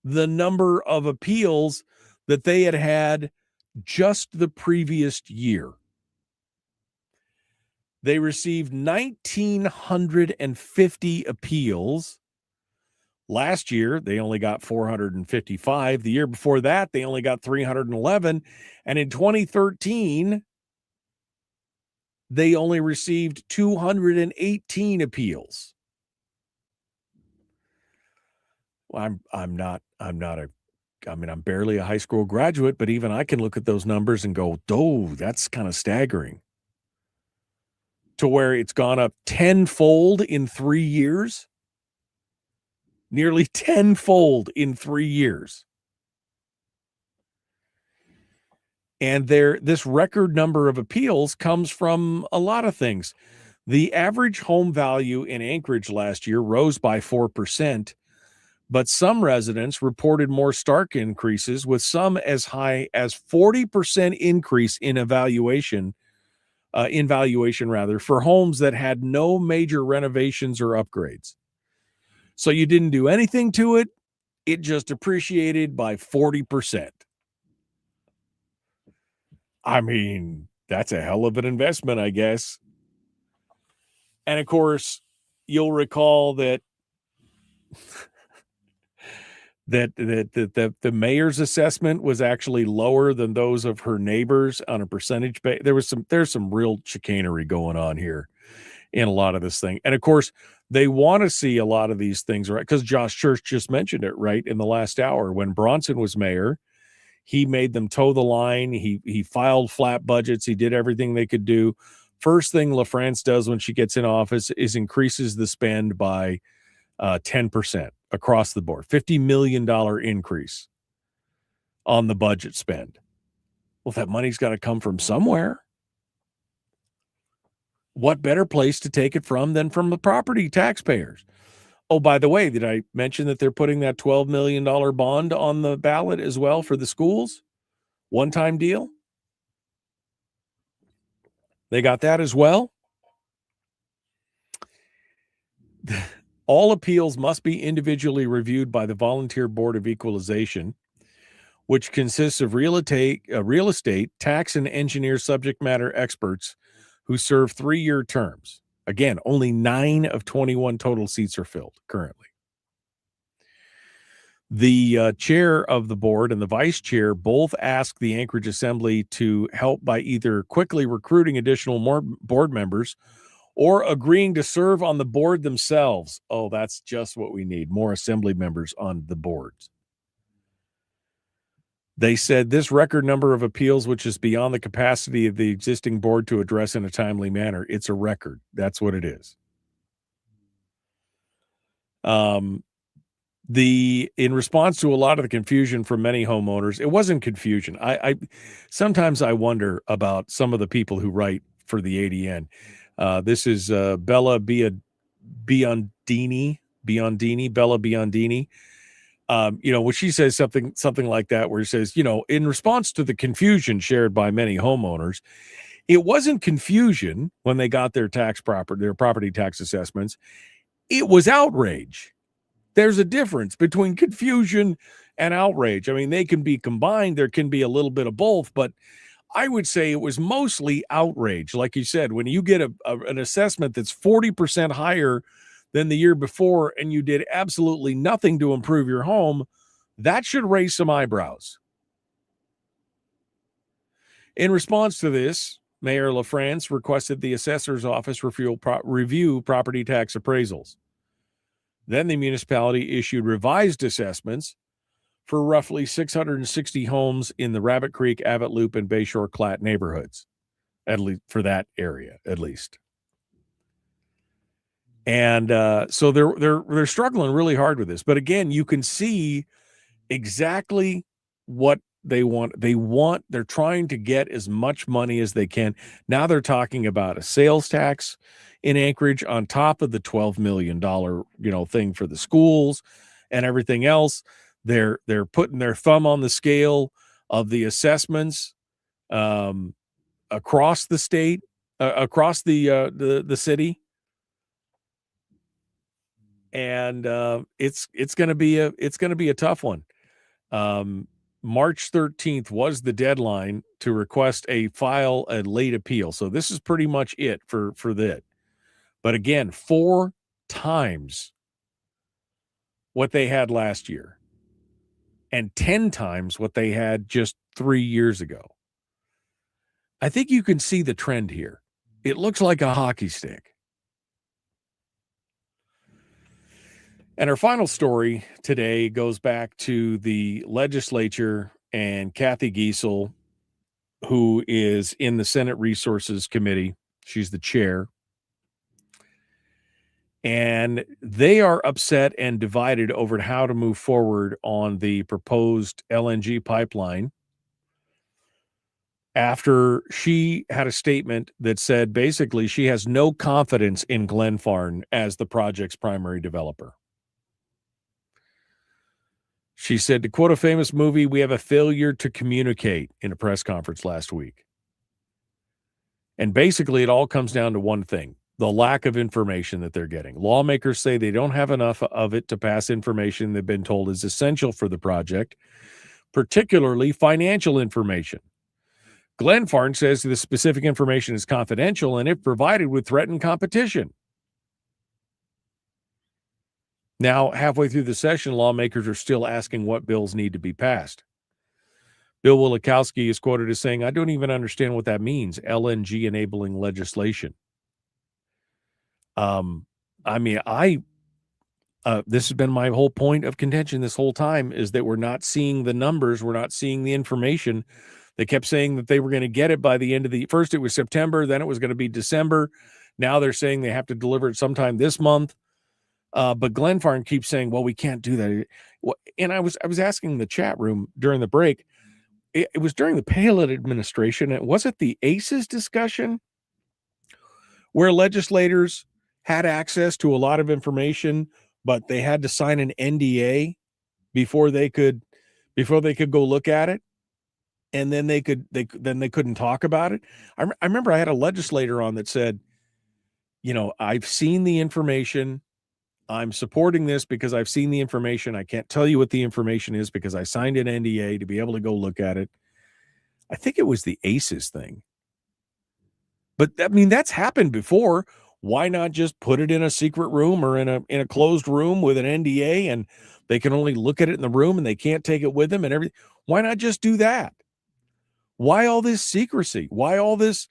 the number of appeals that they had just the previous year. They received 1,950 appeals Last year, they only got 455. The year before that, they only got 311. And in 2013, they only received 218 appeals. Well, I'm barely a high school graduate, but even I can look at those numbers and go, oh, that's kind of staggering. To where it's gone up tenfold in 3 years. Nearly tenfold in 3 years. And this record number of appeals comes from a lot of things. The average home value in Anchorage last year rose by 4%, but some residents reported more stark increases, with some as high as 40% increase in valuation for homes that had no major renovations or upgrades. So you didn't do anything to it. It just appreciated by 40%. I mean, that's a hell of an investment, I guess. And of course, you'll recall that the mayor's assessment was actually lower than those of her neighbors on a percentage base. There's some real chicanery going on here in a lot of this thing. And of course, they want to see a lot of these things, right? Because Josh Church just mentioned it right in the last hour. When Bronson was mayor, he made them toe the line. He filed flat budgets. He did everything they could do. First thing LaFrance does when she gets in office is increases the spend by 10% across the board, $50 million increase on the budget spend. Well, that money's got to come from somewhere. What better place to take it from than from the property taxpayers? Oh, by the way, did I mention that they're putting that $12 million bond on the ballot as well for the schools? One-time deal? They got that as well? All appeals must be individually reviewed by the Volunteer Board of Equalization, which consists of real estate, tax, and engineer subject matter experts who serve 3-year terms. Again, only 9 of 21 total seats are filled currently. The chair of the board and the vice chair both asked the Anchorage Assembly to help by either quickly recruiting additional more board members or agreeing to serve on the board themselves. Oh, that's just what we need, more assembly members on the boards. They said this record number of appeals, which is beyond the capacity of the existing board to address in a timely manner. It's a record. That's what it is. In response to a lot of the confusion from many homeowners, it wasn't confusion. I sometimes I wonder about some of the people who write for the ADN. This is Bella Biondini. Bella Biondini. When she says something like that, where she says, in response to the confusion shared by many homeowners, it wasn't confusion when they got their property tax assessments. It was outrage. There's a difference between confusion and outrage. I mean, they can be combined. There can be a little bit of both, but I would say it was mostly outrage. Like you said, when you get an assessment that's 40% higher than the year before, and you did absolutely nothing to improve your home, that should raise some eyebrows. In response to this, Mayor LaFrance requested the assessor's office review property tax appraisals. Then the municipality issued revised assessments for roughly 660 homes in the Rabbit Creek, Abbott Loop, and Bayshore Clat neighborhoods, at least for that area, at least. And so they're struggling really hard with this. But again, you can see exactly what they want. They're trying to get as much money as they can. Now they're talking about a sales tax in Anchorage on top of the $12 million, thing for the schools and everything else. They're putting their thumb on the scale of the assessments across the state, across the city. And it's going to be a tough one. March 13th was the deadline to file a late appeal. So this is pretty much it for that. But again, 4 times what they had last year and 10 times what they had just 3 years ago. I think you can see the trend here. It looks like a hockey stick. And our final story today goes back to the legislature and Kathy Giessel, who is in the Senate Resources Committee. She's the chair. And they are upset and divided over how to move forward on the proposed LNG pipeline after she had a statement that said basically she has no confidence in Glenfarne as the project's primary developer. She said, to quote a famous movie, we have a failure to communicate in a press conference last week. And basically it all comes down to one thing, the lack of information that they're getting. Lawmakers say they don't have enough of it to pass information they've been told is essential for the project, particularly financial information. Glenfarne says the specific information is confidential and if provided would threaten competition. Now, halfway through the session, lawmakers are still asking what bills need to be passed. Bill Wielechowski is quoted as saying, I don't even understand what that means, LNG enabling legislation. This has been my whole point of contention this whole time is that we're not seeing the numbers. We're not seeing the information. They kept saying that they were going to get it by the end of first it was September, then it was going to be December. Now they're saying they have to deliver it sometime this month. But Glenfarne keeps saying, well, we can't do that. And I was asking the chat room during the break, it was during the Palin administration. Was it the ACES discussion where legislators had access to a lot of information, but they had to sign an NDA before they could go look at it? And then they couldn't talk about it. I remember I had a legislator on that said, I've seen the information. I'm supporting this because I've seen the information. I can't tell you what the information is because I signed an NDA to be able to go look at it. I think it was the ACES thing. But that's happened before. Why not just put it in a secret room or in a closed room with an NDA and they can only look at it in the room and they can't take it with them and everything? Why not just do that? Why all this secrecy? Why all this?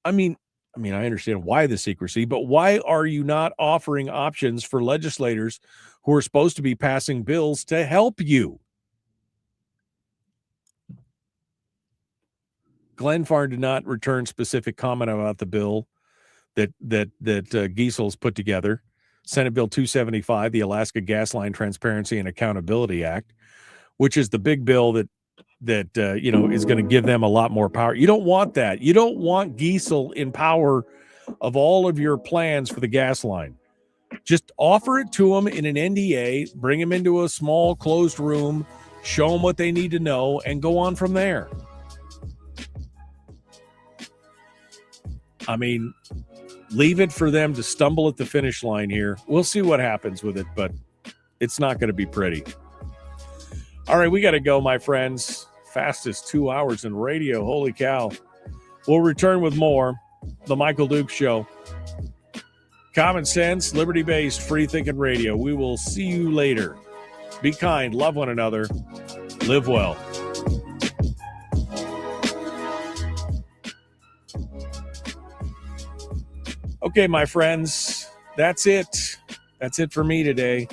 I understand why the secrecy, but why are you not offering options for legislators who are supposed to be passing bills to help you? Glenfarne did not return specific comment about the bill that Giesel's put together. Senate Bill 275, the Alaska Gas Line Transparency and Accountability Act, which is the big bill that is going to give them a lot more power. You don't want that. You don't want Giessel in power of all of your plans for the gas line. Just offer it to them in an NDA, bring them into a small closed room, show them what they need to know, and go on from there. Leave it for them to stumble at the finish line here. We'll see what happens with it, but it's not going to be pretty. All right, we got to go, my friends. Fastest 2 hours in radio. Holy cow. We'll return with more. The Michael Dukes Show. Common sense, liberty-based, free-thinking radio. We will see you later. Be kind, love one another, live well. Okay, my friends, that's it. That's it for me today.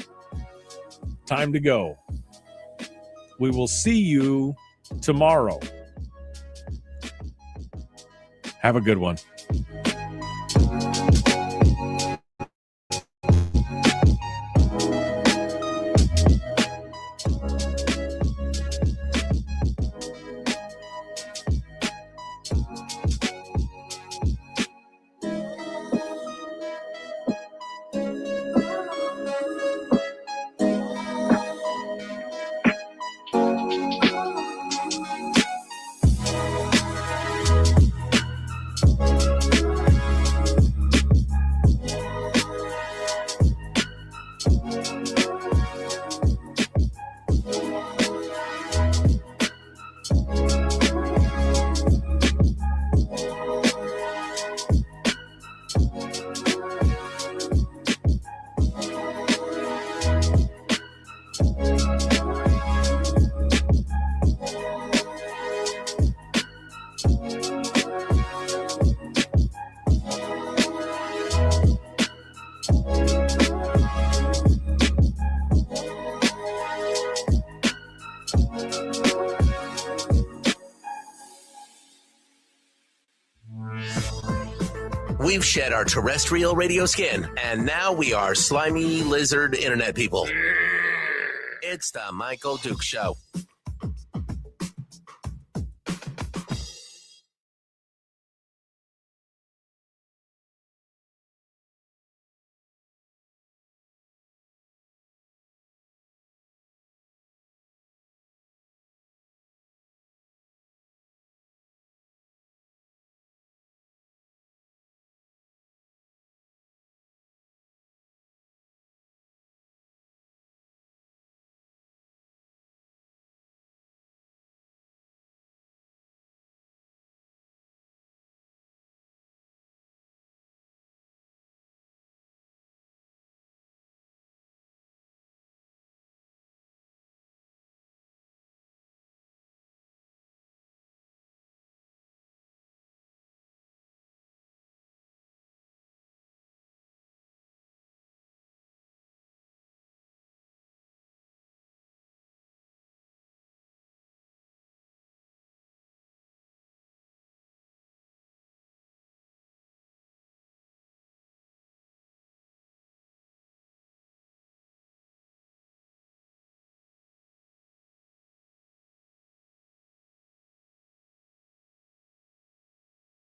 Time to go. We will see you tomorrow. Have a good one. We've shed our terrestrial radio skin, and now we are slimy lizard internet people. It's the Michael Duke Show.